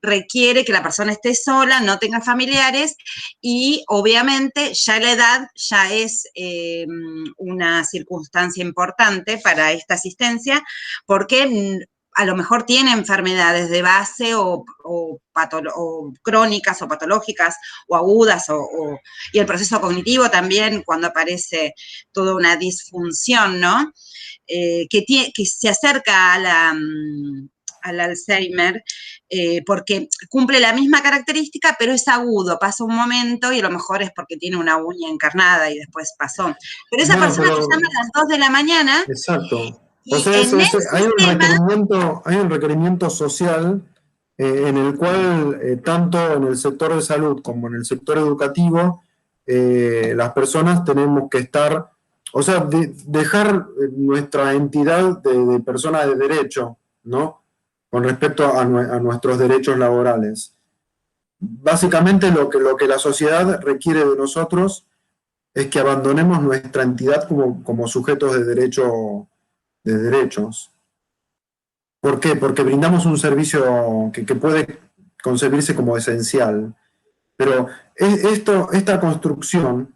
requiere que la persona esté sola, no tenga familiares, y obviamente ya la edad ya es una circunstancia importante para esta asistencia, porque a lo mejor tiene enfermedades de base o crónicas o patológicas o agudas, y el proceso cognitivo también, cuando aparece toda una disfunción, ¿no? Que se acerca al Alzheimer, porque cumple la misma característica, pero es agudo, pasa un momento y a lo mejor es porque tiene una uña encarnada y después pasó. Pero esa persona te llama a las 2 de la mañana. Exacto. O Y sea, en el hay un requerimiento social en el cual, tanto en el sector de salud como en el sector educativo, las personas tenemos que estar, o sea, dejar nuestra entidad de persona de derecho, ¿no? Con respecto a nuestros derechos laborales. Básicamente lo que la sociedad requiere de nosotros es que abandonemos nuestra entidad como sujetos de derechos. ¿Por qué? Porque brindamos un servicio que puede concebirse como esencial. Pero esta construcción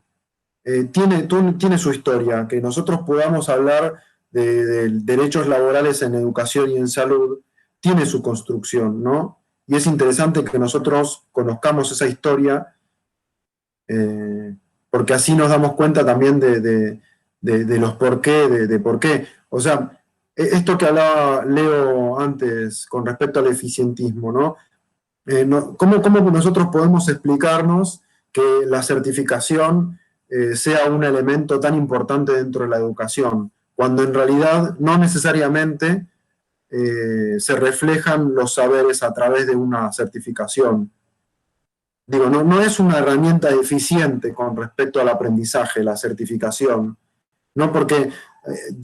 tiene su historia. Que nosotros podamos hablar de derechos laborales en educación y en salud tiene su construcción, ¿no? Y es interesante que nosotros conozcamos esa historia, porque así nos damos cuenta también de los por qué, de por qué. O sea, esto que hablaba Leo antes con respecto al eficientismo, ¿no? ¿Cómo nosotros podemos explicarnos que la certificación sea un elemento tan importante dentro de la educación, cuando en realidad no necesariamente se reflejan los saberes a través de una certificación? Digo, no es una herramienta eficiente con respecto al aprendizaje, la certificación, ¿no? Porque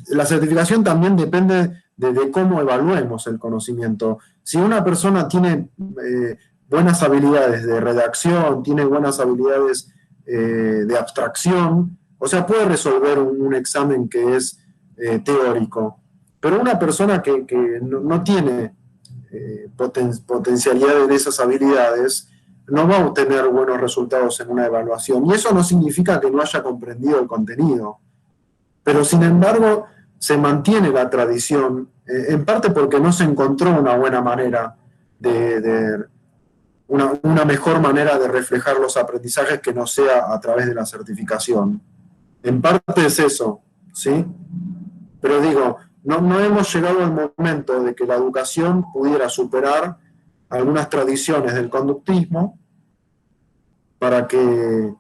la certificación también depende de cómo evaluemos el conocimiento. Si una persona tiene buenas habilidades de redacción, tiene buenas habilidades de abstracción, o sea, puede resolver un examen que es teórico, pero una persona que no tiene potencialidad en esas habilidades no va a obtener buenos resultados en una evaluación. Y eso no significa que no haya comprendido el contenido. Pero sin embargo, se mantiene la tradición, en parte porque no se encontró una buena manera una mejor manera de reflejar los aprendizajes que no sea a través de la certificación. En parte es eso, ¿sí? Pero digo, no hemos llegado al momento de que la educación pudiera superar algunas tradiciones del conductismo para que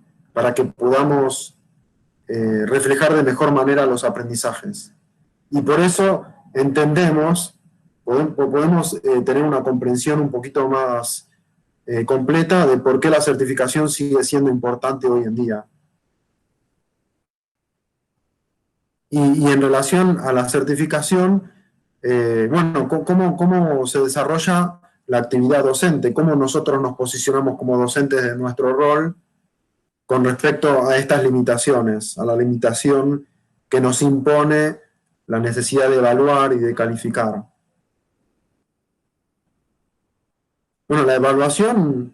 podamos reflejar de mejor manera los aprendizajes. Y por eso podemos tener una comprensión un poquito más completa de por qué la certificación sigue siendo importante hoy en día. Y en relación a la certificación, bueno, ¿cómo se desarrolla la actividad docente? ¿Cómo nosotros nos posicionamos como docentes de nuestro rol con respecto a estas limitaciones, a la limitación que nos impone la necesidad de evaluar y de calificar? Bueno, la evaluación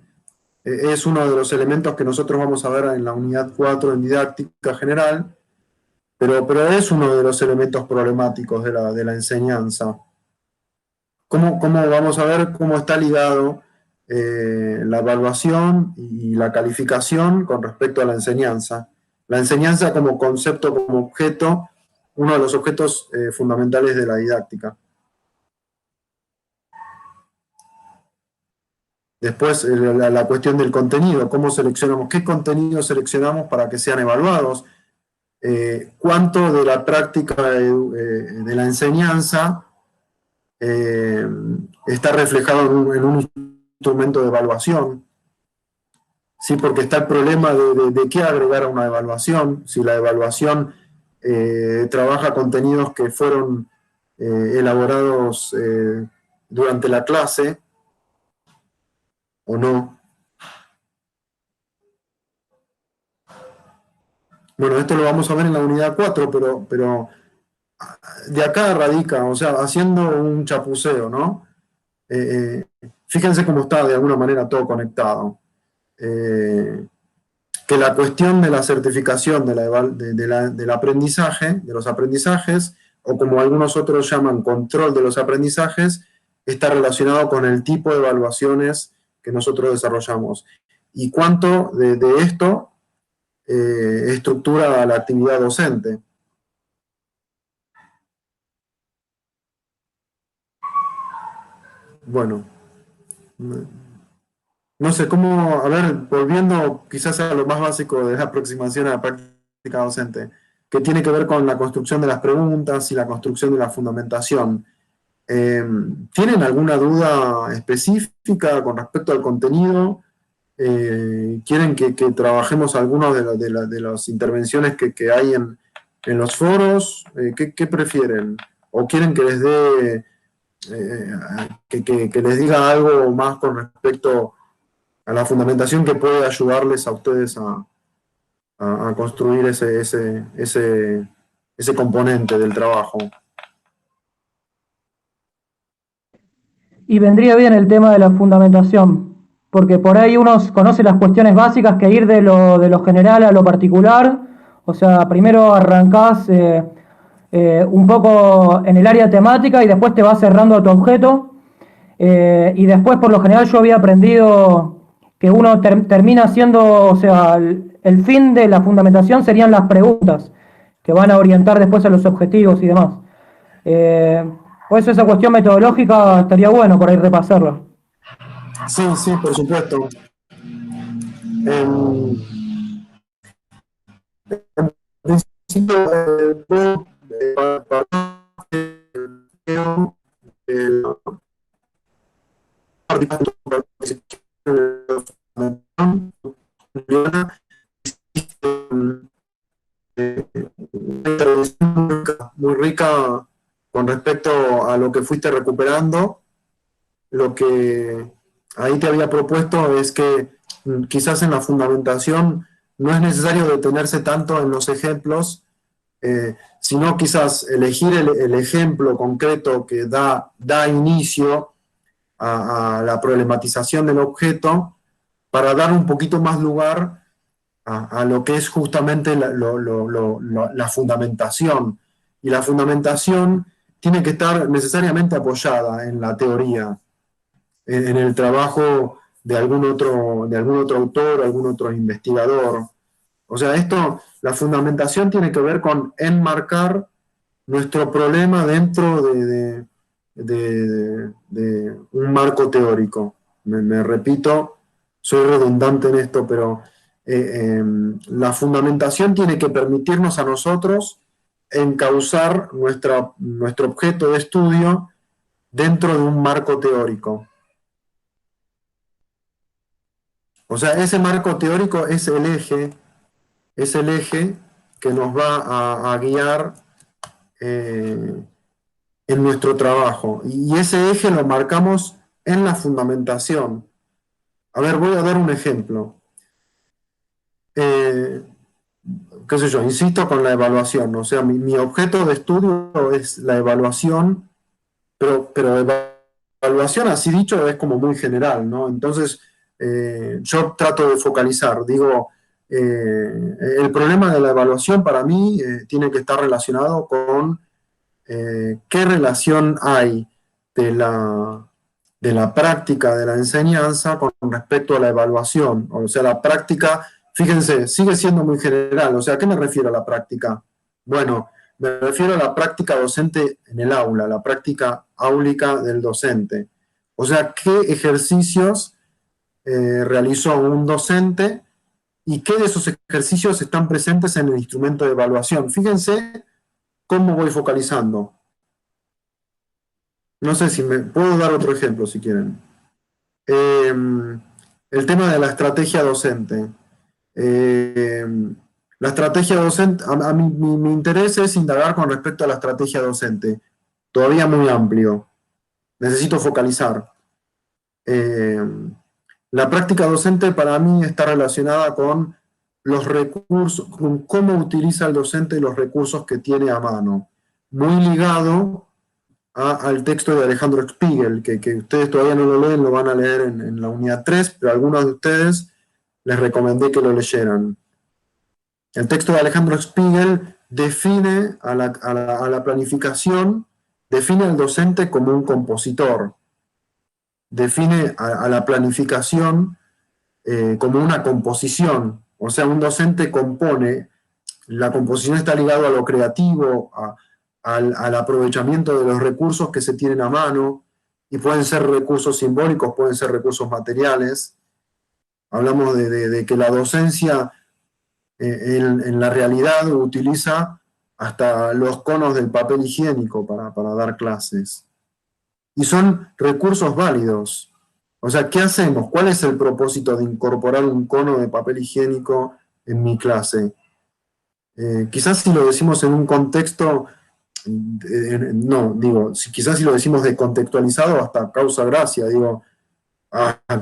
es uno de los elementos que nosotros vamos a ver en la unidad 4 en didáctica general, pero es uno de los elementos problemáticos de la enseñanza. ¿Cómo vamos a ver cómo está ligado la evaluación y la calificación con respecto a la enseñanza? La enseñanza como concepto, como objeto, uno de los objetos fundamentales de la didáctica. Después, la cuestión del contenido, cómo seleccionamos, qué contenido seleccionamos para que sean evaluados, cuánto de la práctica de la enseñanza está reflejado en un instrumento de evaluación. Sí, porque está el problema de qué agregar a una evaluación, si la evaluación trabaja contenidos que fueron elaborados durante la clase, o no. Bueno, esto lo vamos a ver en la unidad 4, pero de acá radica, o sea, haciendo un chapuceo, ¿no? Fíjense cómo está de alguna manera todo conectado. Que la cuestión de la certificación del aprendizaje, de los aprendizajes, o como algunos otros llaman control de los aprendizajes, está relacionado con el tipo de evaluaciones que nosotros desarrollamos. Y cuánto de esto estructura la actividad docente. Bueno, no sé cómo, a ver, volviendo quizás a lo más básico de la aproximación a la práctica docente, que tiene que ver con la construcción de las preguntas y la construcción de la fundamentación. ¿Tienen alguna duda específica con respecto al contenido? ¿Quieren que trabajemos algunas de las intervenciones que hay en los foros? ¿Qué prefieren? ¿O quieren que les dé, que les diga algo más con respecto a la fundamentación que puede ayudarles a ustedes a construir ese componente del trabajo? Y vendría bien el tema de la fundamentación, porque por ahí uno conoce las cuestiones básicas que ir de lo general a lo particular. O sea, primero arrancás un poco en el área temática y después te vas cerrando a tu objeto. Y después, por lo general, yo había aprendido que uno termina haciendo, o sea, el fin de la fundamentación serían las preguntas, que van a orientar después a los objetivos y demás. Por eso esa cuestión metodológica estaría bueno por ahí repasarla. Sí, sí, por supuesto. En principio, muy rica con respecto a lo que fuiste recuperando. Lo que ahí te había propuesto es que quizás en la fundamentación no es necesario detenerse tanto en los ejemplos, sino quizás elegir el ejemplo concreto que da inicio a la problematización del objeto para dar un poquito más lugar a lo que es justamente la fundamentación. Y la fundamentación tiene que estar necesariamente apoyada en la teoría, en el trabajo de algún otro autor, algún otro investigador. O sea, la fundamentación tiene que ver con enmarcar nuestro problema dentro de un marco teórico. Me repito, soy redundante en esto, pero la fundamentación tiene que permitirnos a nosotros encauzar nuestro objeto de estudio dentro de un marco teórico. O sea, ese marco teórico es el eje que nos va a guiar en nuestro trabajo. Y ese eje lo marcamos en la fundamentación. A ver, voy a dar un ejemplo. Qué sé yo, insisto con la evaluación. O sea, mi objeto de estudio es la evaluación, pero evaluación, así dicho, es como muy general, ¿no? Entonces, yo trato de focalizar, digo, el problema de la evaluación para mí tiene que estar relacionado con qué relación hay de la práctica de la enseñanza con respecto a la evaluación. O sea, la práctica, fíjense, sigue siendo muy general. O sea, ¿a qué me refiero a la práctica? Bueno, me refiero a la práctica docente en el aula, la práctica áulica del docente. O sea, ¿qué ejercicios realizó un docente y qué de esos ejercicios están presentes en el instrumento de evaluación? Fíjense cómo voy focalizando. No sé si me puedo dar otro ejemplo si quieren. El tema de la estrategia docente. La estrategia docente, a mí, mi interés es indagar con respecto a la estrategia docente. Todavía muy amplio. Necesito focalizar. La práctica docente para mí está relacionada con los recursos, con cómo utiliza el docente los recursos que tiene a mano. Muy ligado al texto de Alejandro Spiegel, que ustedes todavía no lo leen, lo van a leer en la unidad 3, pero a algunos de ustedes les recomendé que lo leyeran. El texto de Alejandro Spiegel define a la planificación, define al docente como un compositor, define a la planificación como una composición, o sea, un docente compone, la composición está ligada a lo creativo, al aprovechamiento de los recursos que se tienen a mano, y pueden ser recursos simbólicos, pueden ser recursos materiales. Hablamos de que la docencia en la realidad utiliza hasta los conos del papel higiénico para dar clases. Y son recursos válidos. O sea, ¿qué hacemos? ¿Cuál es el propósito de incorporar un cono de papel higiénico en mi clase? Quizás si lo decimos en un contexto, no, digo, quizás si lo decimos descontextualizado hasta causa gracia, digo,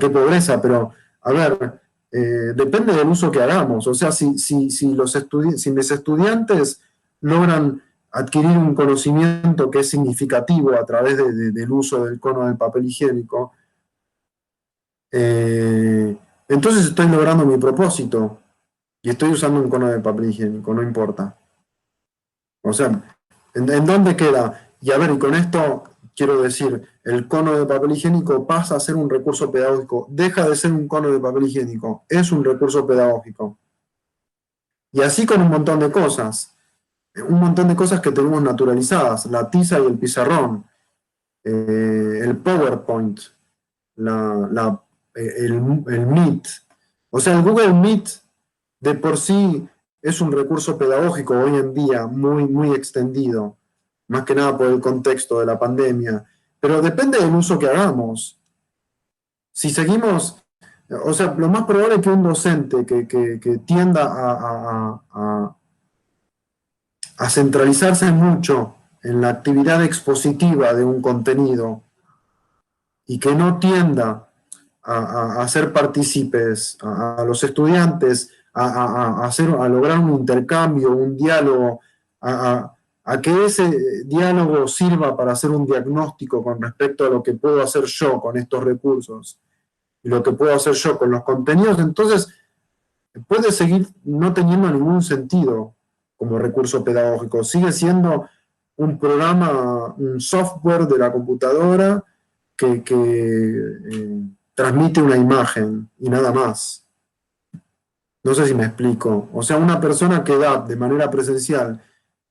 qué pobreza, pero a ver, depende del uso que hagamos. O sea, si mis estudiantes logran adquirir un conocimiento que es significativo a través del uso del cono del papel higiénico, entonces estoy logrando mi propósito y estoy usando un cono de papel higiénico, no importa. O sea, ¿en dónde queda? Y a ver, y con esto quiero decir, el cono de papel higiénico pasa a ser un recurso pedagógico, deja de ser un cono de papel higiénico, es un recurso pedagógico. Y así con un montón de cosas que tenemos naturalizadas, la tiza y el pizarrón, el PowerPoint, el Meet. O sea, el Google Meet de por sí es un recurso pedagógico hoy en día muy, muy extendido, más que nada por el contexto de la pandemia, pero depende del uso que hagamos. Si seguimos, o sea, lo más probable es que un docente que tienda a centralizarse mucho en la actividad expositiva de un contenido y que no tienda a hacer partícipes a los estudiantes, a lograr un intercambio, un diálogo, a que ese diálogo sirva para hacer un diagnóstico con respecto a lo que puedo hacer yo con estos recursos y lo que puedo hacer yo con los contenidos, entonces puede seguir no teniendo ningún sentido como recurso pedagógico. Sigue siendo un programa, un software de la computadora que transmite una imagen y nada más. No sé si me explico. O sea, una persona que da de manera presencial,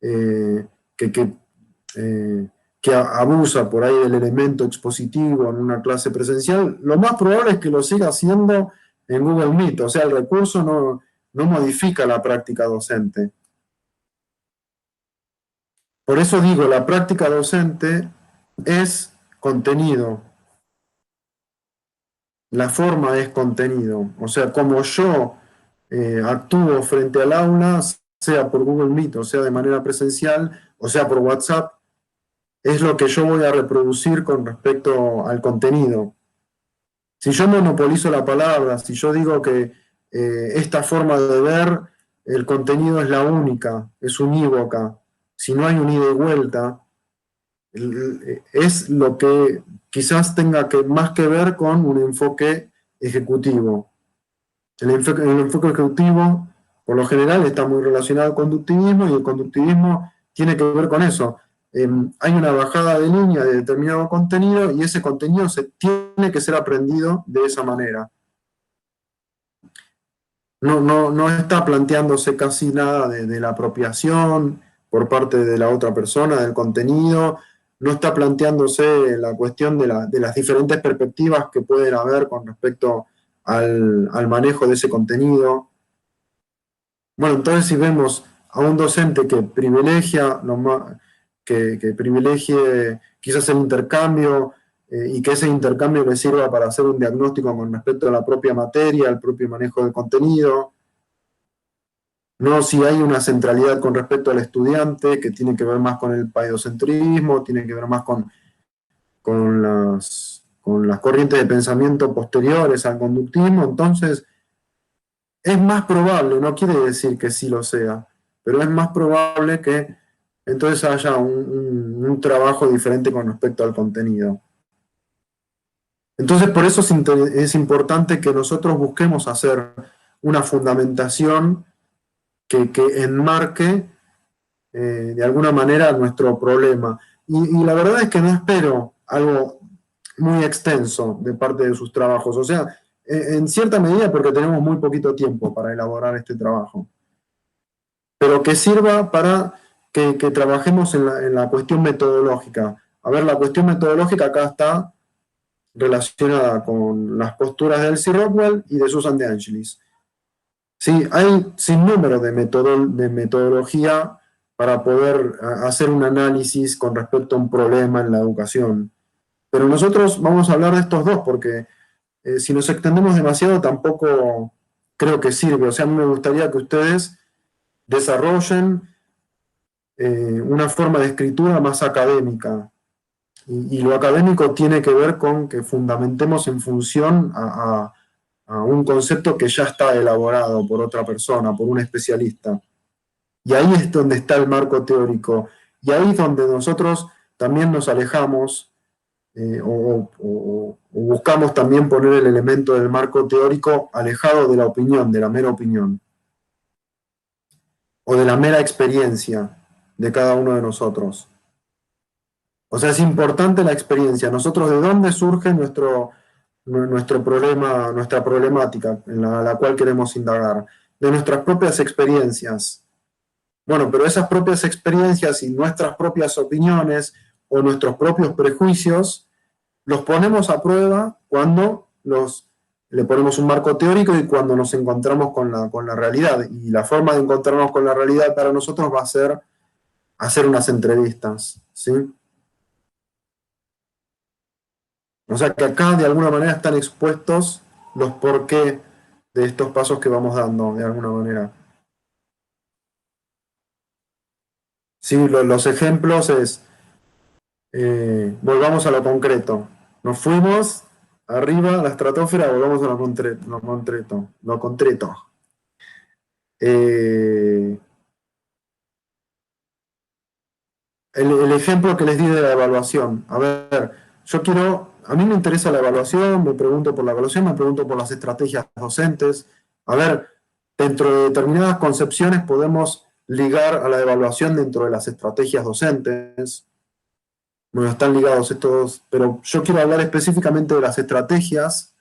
que abusa por ahí del elemento expositivo en una clase presencial, lo más probable es que lo siga haciendo en Google Meet. O sea, el recurso no modifica la práctica docente. Por eso digo, la práctica docente es contenido. La forma es contenido. O sea, como yo actúo frente al aula, sea por Google Meet, o sea de manera presencial, o sea por WhatsApp, es lo que yo voy a reproducir con respecto al contenido. Si yo monopolizo la palabra, si yo digo que esta forma de ver el contenido es la única, es unívoca, si no hay un ida y vuelta, es lo que quizás tenga más que ver con un enfoque ejecutivo. El enfoque ejecutivo, por lo general, está muy relacionado al conductivismo, y el conductivismo tiene que ver con eso. Hay una bajada de línea de determinado contenido, y ese contenido tiene que ser aprendido de esa manera. No está planteándose casi nada de la apropiación por parte de la otra persona del contenido, no está planteándose la cuestión de las diferentes perspectivas que pueden haber con respecto al manejo de ese contenido. Bueno, entonces si vemos a un docente que privilegia, que privilegie quizás el intercambio, y que ese intercambio le sirva para hacer un diagnóstico con respecto a la propia materia, al propio manejo del contenido, no si hay una centralidad con respecto al estudiante, que tiene que ver más con el paidocentrismo, tiene que ver más con las corrientes de pensamiento posteriores al conductismo. Entonces, es más probable, no quiere decir que sí lo sea, pero es más probable que entonces haya un trabajo diferente con respecto al contenido. Entonces, por eso es importante que nosotros busquemos hacer una fundamentación que enmarque de alguna manera nuestro problema. Y la verdad es que no espero algo muy extenso de parte de sus trabajos. O sea, en cierta medida porque tenemos muy poquito tiempo para elaborar este trabajo. Pero que sirva para que trabajemos en la cuestión metodológica. A ver, la cuestión metodológica acá está relacionada con las posturas de Elsie Rockwell y de Susan De Angelis. Sí, hay sin número de metodología para poder hacer un análisis con respecto a un problema en la educación. Pero nosotros vamos a hablar de estos dos, porque si nos extendemos demasiado tampoco creo que sirve. O sea, a mí me gustaría que ustedes desarrollen una forma de escritura más académica. Y lo académico tiene que ver con que fundamentemos en función a un concepto que ya está elaborado por otra persona, por un especialista. Y ahí es donde está el marco teórico. Y ahí es donde nosotros también nos alejamos o buscamos también poner el elemento del marco teórico alejado de la opinión, de la mera opinión. O de la mera experiencia de cada uno de nosotros. O sea, es importante la experiencia. Nosotros, ¿de dónde surge nuestro problema, nuestra problemática en la cual queremos indagar? De nuestras propias experiencias. Bueno, pero esas propias experiencias y nuestras propias opiniones o nuestros propios prejuicios los ponemos a prueba cuando le ponemos un marco teórico y cuando nos encontramos con la realidad. Y la forma de encontrarnos con la realidad para nosotros va a ser hacer unas entrevistas, ¿sí? O sea que acá de alguna manera están expuestos los porqué de estos pasos que vamos dando, de alguna manera. Sí, los ejemplos es, volvamos a lo concreto. Nos fuimos arriba a la estratosfera, volvamos a lo concreto. El ejemplo que les di de la evaluación. A ver, a mí me interesa la evaluación, me pregunto por la evaluación, me pregunto por las estrategias docentes. A ver, dentro de determinadas concepciones podemos ligar a la evaluación dentro de las estrategias docentes. Bueno, están ligados estos, pero yo quiero hablar específicamente de las estrategias,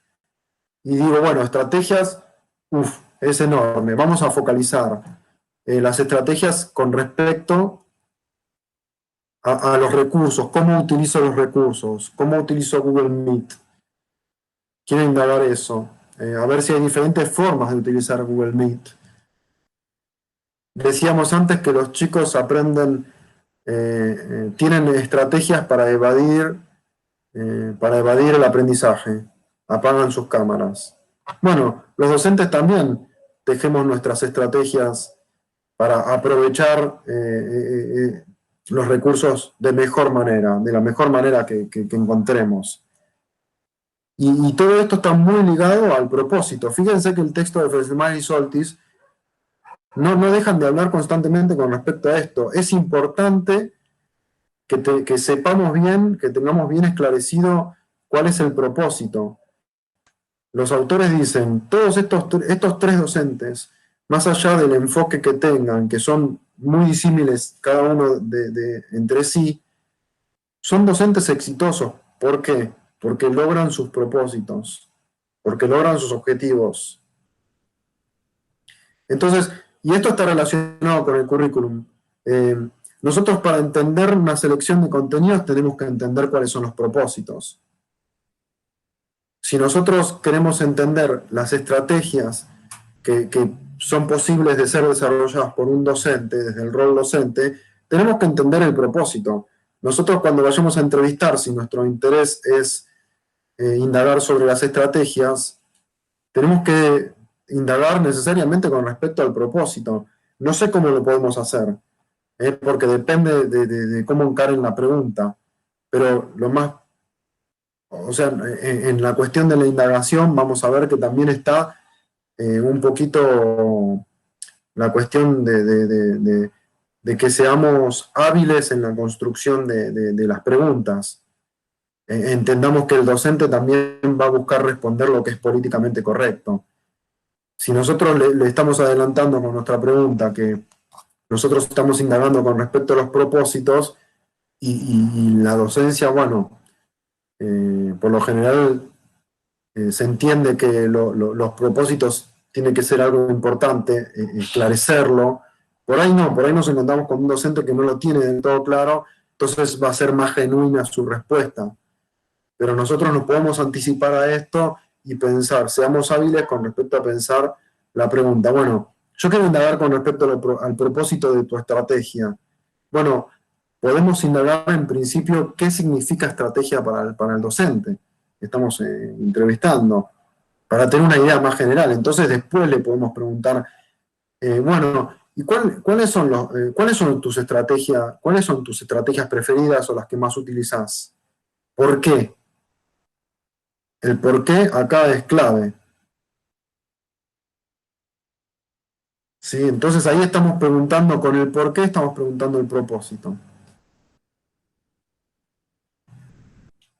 y digo, bueno, estrategias, es enorme, vamos a focalizar las estrategias con respecto a los recursos, cómo utilizo los recursos, cómo utilizo Google Meet. Quiero indagar eso, a ver si hay diferentes formas de utilizar Google Meet. Decíamos antes que los chicos aprenden, tienen estrategias para evadir el aprendizaje, apagan sus cámaras. Bueno, los docentes también tejemos nuestras estrategias para aprovechar los recursos de mejor manera, de la mejor manera que encontremos. Y todo esto está muy ligado al propósito. Fíjense que el texto de Friesenmacher y Soltis no dejan de hablar constantemente con respecto a esto. Es importante que sepamos bien, que tengamos bien esclarecido cuál es el propósito. Los autores dicen, todos estos tres docentes, más allá del enfoque que tengan, que son muy disímiles cada uno entre sí, son docentes exitosos. ¿Por qué? Porque logran sus propósitos, porque logran sus objetivos. Entonces, y esto está relacionado con el currículum. Nosotros para entender una selección de contenidos tenemos que entender cuáles son los propósitos. Si nosotros queremos entender las estrategias que son posibles de ser desarrolladas por un docente, desde el rol docente, tenemos que entender el propósito. Nosotros cuando vayamos a entrevistar, si nuestro interés es indagar sobre las estrategias, tenemos que indagar necesariamente con respecto al propósito. No sé cómo lo podemos hacer, porque depende de cómo encaren la pregunta, pero lo más, o sea, en la cuestión de la indagación vamos a ver que también está un poquito la cuestión de que seamos hábiles en la construcción de las preguntas. Entendamos que el docente también va a buscar responder lo que es políticamente correcto. Si nosotros le estamos adelantando con nuestra pregunta que nosotros estamos indagando con respecto a los propósitos y la docencia, bueno, por lo general se entiende que los propósitos tienen que ser algo importante, esclarecerlo. Por ahí no, por ahí nos encontramos con un docente que no lo tiene del todo claro, entonces va a ser más genuina su respuesta. Pero nosotros nos podemos anticipar a esto y pensar, seamos hábiles con respecto a pensar la pregunta. Bueno, yo quiero indagar con respecto al propósito de tu estrategia. Bueno, podemos indagar en principio qué significa estrategia para el docente que estamos entrevistando, para tener una idea más general. Entonces después le podemos preguntar, bueno, ¿y cuáles son tus estrategias preferidas o las que más utilizás? ¿Por qué? El por qué acá es clave. ¿Sí? Entonces ahí estamos preguntando con el por qué, estamos preguntando el propósito.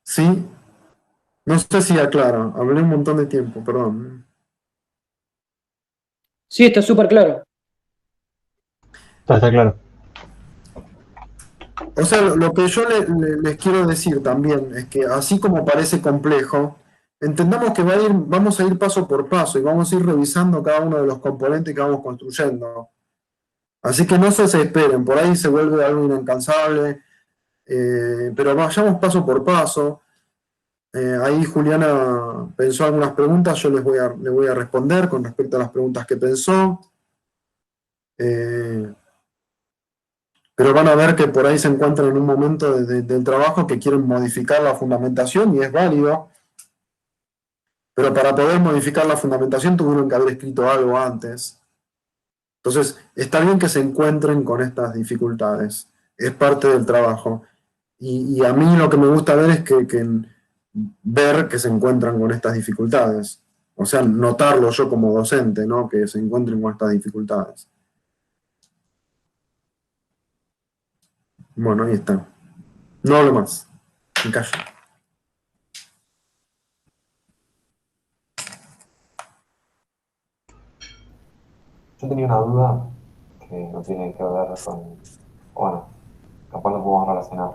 ¿Sí? No sé si aclara, hablé un montón de tiempo, perdón. Sí, está súper claro. Está claro. O sea, lo que yo les quiero decir también es que así como parece complejo, entendamos que vamos a ir paso por paso y vamos a ir revisando cada uno de los componentes que vamos construyendo. Así que no se desesperen, por ahí se vuelve algo inalcanzable, pero vayamos paso por paso. Ahí Juliana pensó algunas preguntas, yo le voy a responder con respecto a las preguntas que pensó. Pero van a ver que por ahí se encuentran en un momento del trabajo que quieren modificar la fundamentación y es válido, pero para poder modificar la fundamentación tuvieron que haber escrito algo antes. Entonces, está bien que se encuentren con estas dificultades, es parte del trabajo. Y a mí lo que me gusta ver es ver que se encuentran con estas dificultades. O sea, notarlo yo como docente, ¿no? Que se encuentren con estas dificultades. Bueno, ahí está. No hablo más. Me callo. Yo tenía una duda que no tiene que ver con, bueno, capaz lo podemos relacionar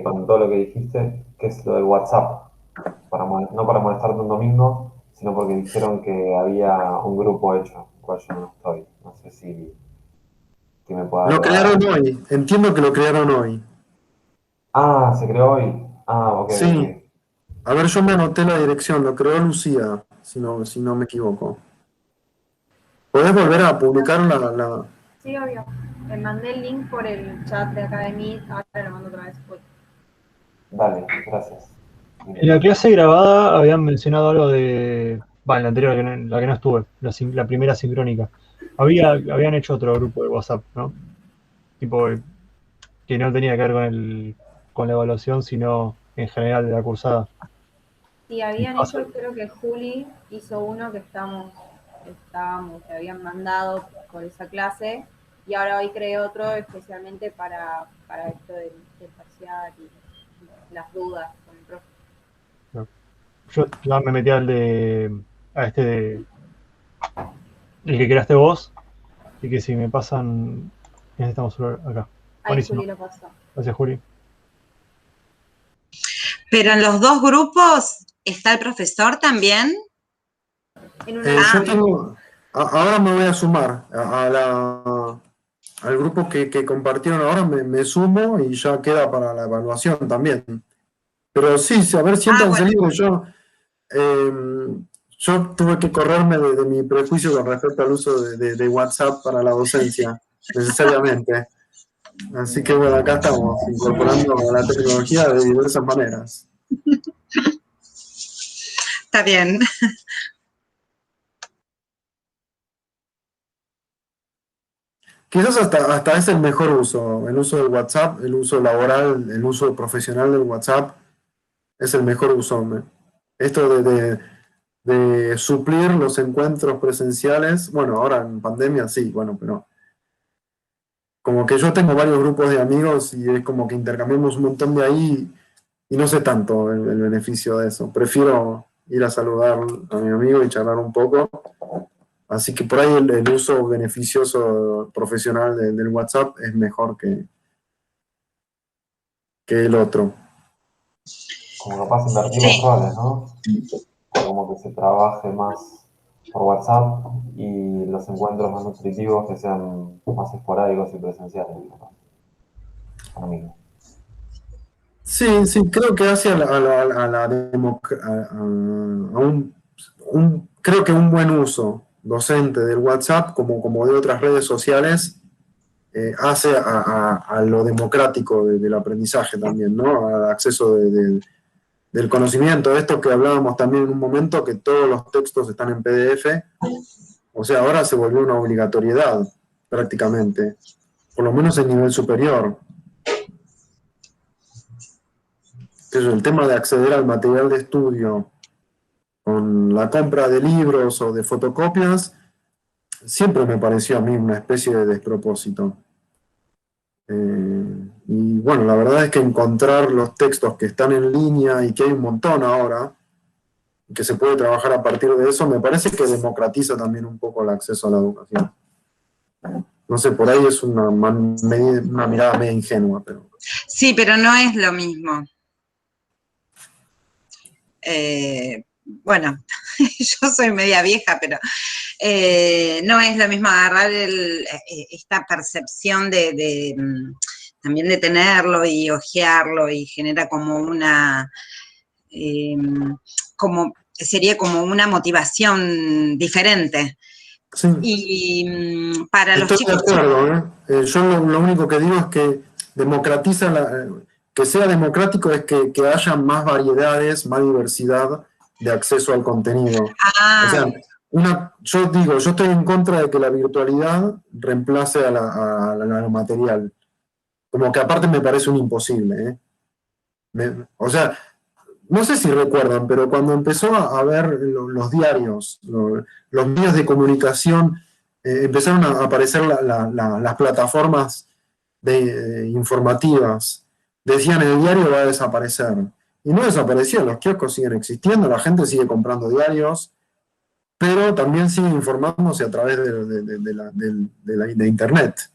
con todo lo que dijiste, que es lo del WhatsApp. No para molestarte un domingo, sino porque dijeron que había un grupo hecho, cual yo no estoy. No sé si me puede Lo agregar. crearon hoy. Entiendo que lo crearon hoy. Ah, se creó hoy. Ah, ok, Sí. ok. A ver, yo me anoté la dirección. Lo creó Lucía, si no me equivoco. ¿Podés volver a publicar la... Sí, obvio. Me mandé el link por el chat de acá de Meet, ahora lo mando otra vez. Dale, gracias. En la clase grabada habían mencionado algo de. Va, en la anterior, la que no estuve, la primera sincrónica. Habían hecho otro grupo de WhatsApp, ¿no? Tipo, que no tenía que ver con la evaluación, sino en general de la cursada. Sí, habían hecho, creo que Juli hizo uno que que habían mandado por esa clase y ahora hoy creé otro especialmente para esto del parcial y las dudas con el profe. Yo ya me metí el que creaste vos, y que si me pasan, necesitamos acá. Ahí Buenísimo. Juli lo pasó. Gracias, Juli. Pero en los dos grupos está el profesor también. En Yo tengo, ahora me voy a sumar al grupo que compartieron ahora, me sumo y ya queda para la evaluación también. Pero sí, a ver, siéntanse libres. Yo tuve que correrme de mi prejuicio con respecto al uso de WhatsApp para la docencia, necesariamente. Así que bueno, acá estamos, incorporando la tecnología de diversas maneras. Está bien. Quizás hasta es el mejor uso, el uso del WhatsApp, el uso laboral, el uso profesional del WhatsApp, es el mejor uso. Esto de suplir los encuentros presenciales, bueno, ahora en pandemia sí, bueno, pero como que yo tengo varios grupos de amigos y es como que intercambiamos un montón de ahí y no sé tanto el beneficio de eso. Prefiero ir a saludar a mi amigo y charlar un poco. Así que por ahí el uso beneficioso profesional del WhatsApp es mejor que el otro. Como capaz invertir los roles, ¿no? Como que se trabaje más por WhatsApp y los encuentros más nutritivos que sean más esporádicos y presenciales, ¿no? Para mí. Sí, creo que hace creo que un buen uso docente del WhatsApp, como de otras redes sociales, hace a lo democrático del aprendizaje también, ¿no? Al acceso del conocimiento, esto que hablábamos también en un momento, que todos los textos están en PDF, o sea, ahora se volvió una obligatoriedad prácticamente, por lo menos en nivel superior. El tema de acceder al material de estudio con la compra de libros o de fotocopias siempre me pareció a mí una especie de despropósito. Y bueno, la verdad es que encontrar los textos que están en línea y que hay un montón ahora, que se puede trabajar a partir de eso, me parece que democratiza también un poco el acceso a la educación. No sé, por ahí es una mirada media ingenua, pero... Sí, pero no es lo mismo. Bueno, yo soy media vieja, pero no es lo mismo agarrar esta percepción también de tenerlo y hojearlo y genera como una, sería como una motivación diferente. Sí. Y para los chicos... Estoy de acuerdo, ¿eh? Yo lo único que digo es que democratiza, que sea democrático es que haya más variedades, más diversidad de acceso al contenido. O sea, yo estoy en contra de que la virtualidad reemplace a lo material. Como que aparte me parece un imposible, ¿eh? O sea, no sé si recuerdan, pero cuando empezó a ver los diarios, los medios de comunicación, empezaron a aparecer las plataformas informativas. Decían, el diario va a desaparecer. Y no desapareció, los kioscos siguen existiendo, la gente sigue comprando diarios, pero también sigue informándose a través de Internet.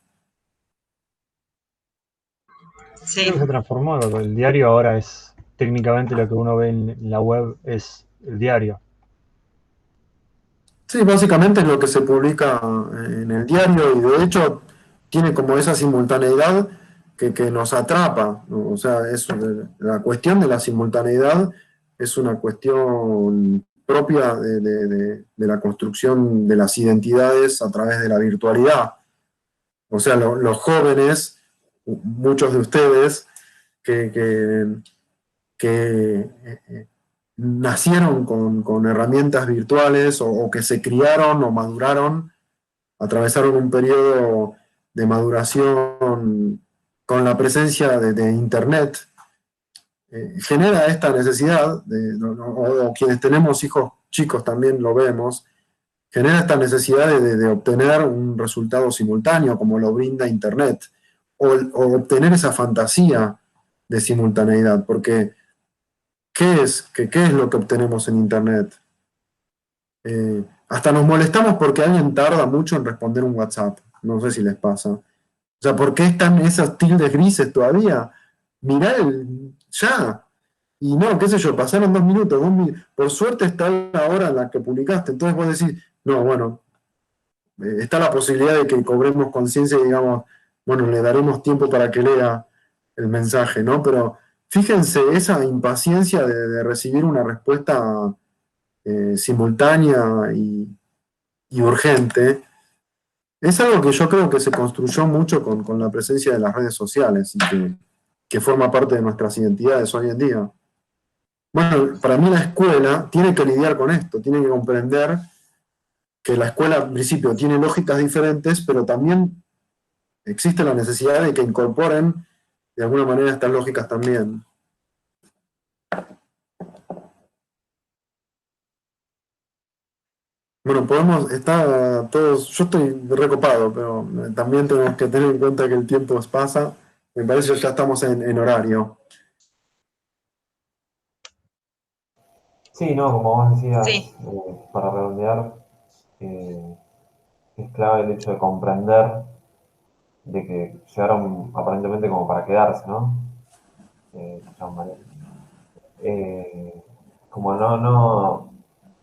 Sí. Se transformó, el diario ahora es técnicamente lo que uno ve en la web, es el diario. Sí, básicamente es lo que se publica en el diario y de hecho tiene como esa simultaneidad que nos atrapa, ¿no? O sea, la cuestión de la simultaneidad es una cuestión propia de la construcción de las identidades a través de la virtualidad. O sea, los jóvenes, muchos de ustedes, que nacieron con herramientas virtuales o que se criaron o maduraron, atravesaron un periodo de maduración con la presencia de Internet, genera esta necesidad, o quienes tenemos hijos chicos también lo vemos, genera esta necesidad de obtener un resultado simultáneo, como lo brinda Internet, o obtener esa fantasía de simultaneidad, porque ¿qué es lo que obtenemos en Internet? Hasta nos molestamos porque alguien tarda mucho en responder un WhatsApp, no sé si les pasa. O sea, ¿por qué están esas tildes grises todavía? Mirá ya. Y no, qué sé yo, pasaron 2 minutos, por suerte está la hora en la que publicaste. Entonces vos decís, no, bueno, está la posibilidad de que cobremos conciencia y digamos, bueno, le daremos tiempo para que lea el mensaje, ¿no? Pero fíjense esa impaciencia de recibir una respuesta simultánea y urgente. Es algo que yo creo que se construyó mucho con la presencia de las redes sociales y que forma parte de nuestras identidades hoy en día. Bueno, para mí la escuela tiene que lidiar con esto, tiene que comprender que la escuela, en principio, tiene lógicas diferentes, pero también existe la necesidad de que incorporen, de alguna manera, estas lógicas también. Bueno, podemos estar todos, yo estoy recopado, pero también tenemos que tener en cuenta que el tiempo pasa. Me parece que ya estamos en horario. Sí, no, como vos decías, Sí. para redondear, es clave el hecho de comprender de que llegaron aparentemente como para quedarse, ¿no? Como no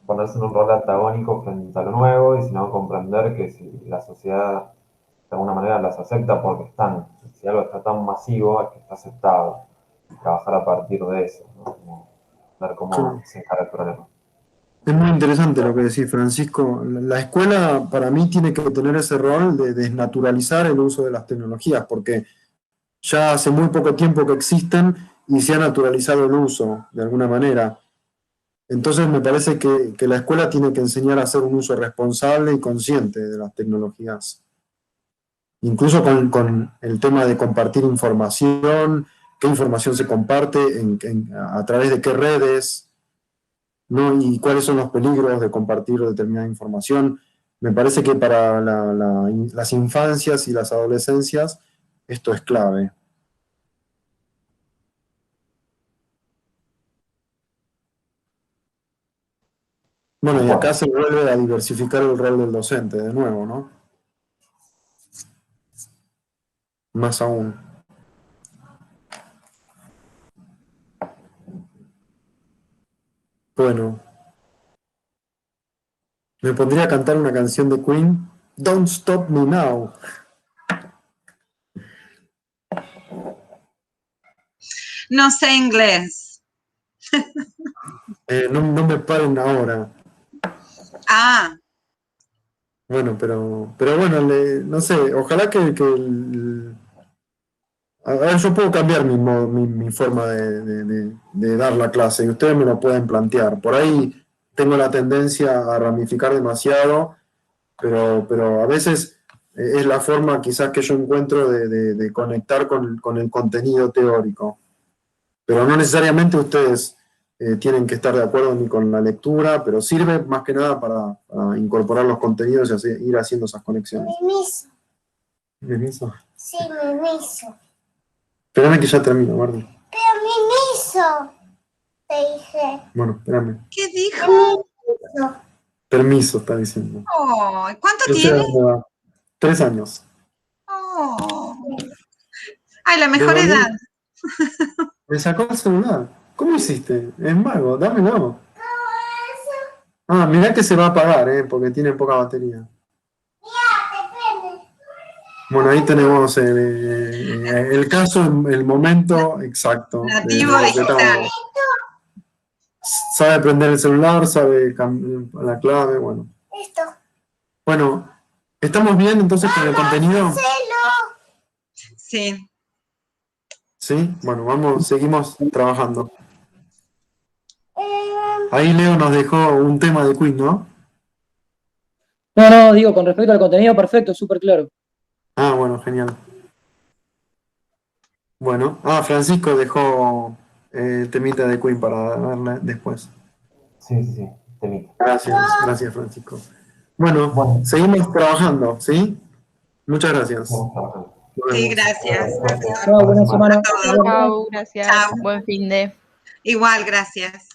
ponerse en un rol antagónico frente a lo nuevo, y sino comprender que si la sociedad de alguna manera las acepta porque están, si algo está tan masivo es que está aceptado, y trabajar a partir de eso, ¿no? Como ver cómo se encara el problema. Es muy interesante lo que decís, Francisco. La escuela para mí tiene que tener ese rol de desnaturalizar el uso de las tecnologías, porque ya hace muy poco tiempo que existen y se ha naturalizado el uso de alguna manera. Entonces me parece que la escuela tiene que enseñar a hacer un uso responsable y consciente de las tecnologías. Incluso con el tema de compartir información, qué información se comparte, a través de qué redes, ¿no? Y cuáles son los peligros de compartir determinada información. Me parece que para las infancias y las adolescencias esto es clave. Bueno, y acá se vuelve a diversificar el rol del docente de nuevo, ¿no? Más aún. Bueno, me pondría a cantar una canción de Queen, Don't Stop Me Now. No sé inglés. No me paren ahora. Ah, Bueno, pero bueno, no sé, ojalá que a ver, yo puedo cambiar mi forma de dar la clase y ustedes me lo pueden plantear. Por ahí tengo la tendencia a ramificar demasiado, pero a veces es la forma quizás que yo encuentro de conectar con el contenido teórico. Pero no necesariamente ustedes tienen que estar de acuerdo ni con la lectura, pero sirve más que nada para incorporar los contenidos y ir haciendo esas conexiones. Mimiso. ¿Mimiso? Sí, mimiso. Espérame que ya termino, Mardi. Pero mimiso, te dije. Bueno, espérame. ¿qué dijo? Mimiso. Permiso, está diciendo. Oh, ¿cuánto Yo sé tiene? dónde va. 3 años. Oh. Ay, la mejor Devolví. edad. Me sacó el celular. ¿Cómo hiciste? Es mago, dámelo. Ah, mirá que se va a apagar, porque tiene poca batería. Bueno, ahí tenemos el caso, el momento exacto. Nativo digital. Sabe prender el celular, sabe la clave, bueno. Listo. Bueno, ¿estamos bien entonces con el contenido? Sí. Sí, bueno, seguimos trabajando. Ahí Leo nos dejó un tema de Queen, ¿no? No, digo, con respecto al contenido, perfecto, súper claro. Ah, bueno, genial. Bueno, Francisco dejó temita de Queen para verla después. Sí, temita. Gracias, Francisco. Bueno, seguimos trabajando, ¿sí? Muchas gracias. Estamos trabajando. Nos Sí, vemos. gracias. Chao, buena semana. A todos. Chau, gracias. Chao. Buen fin de. Igual, gracias.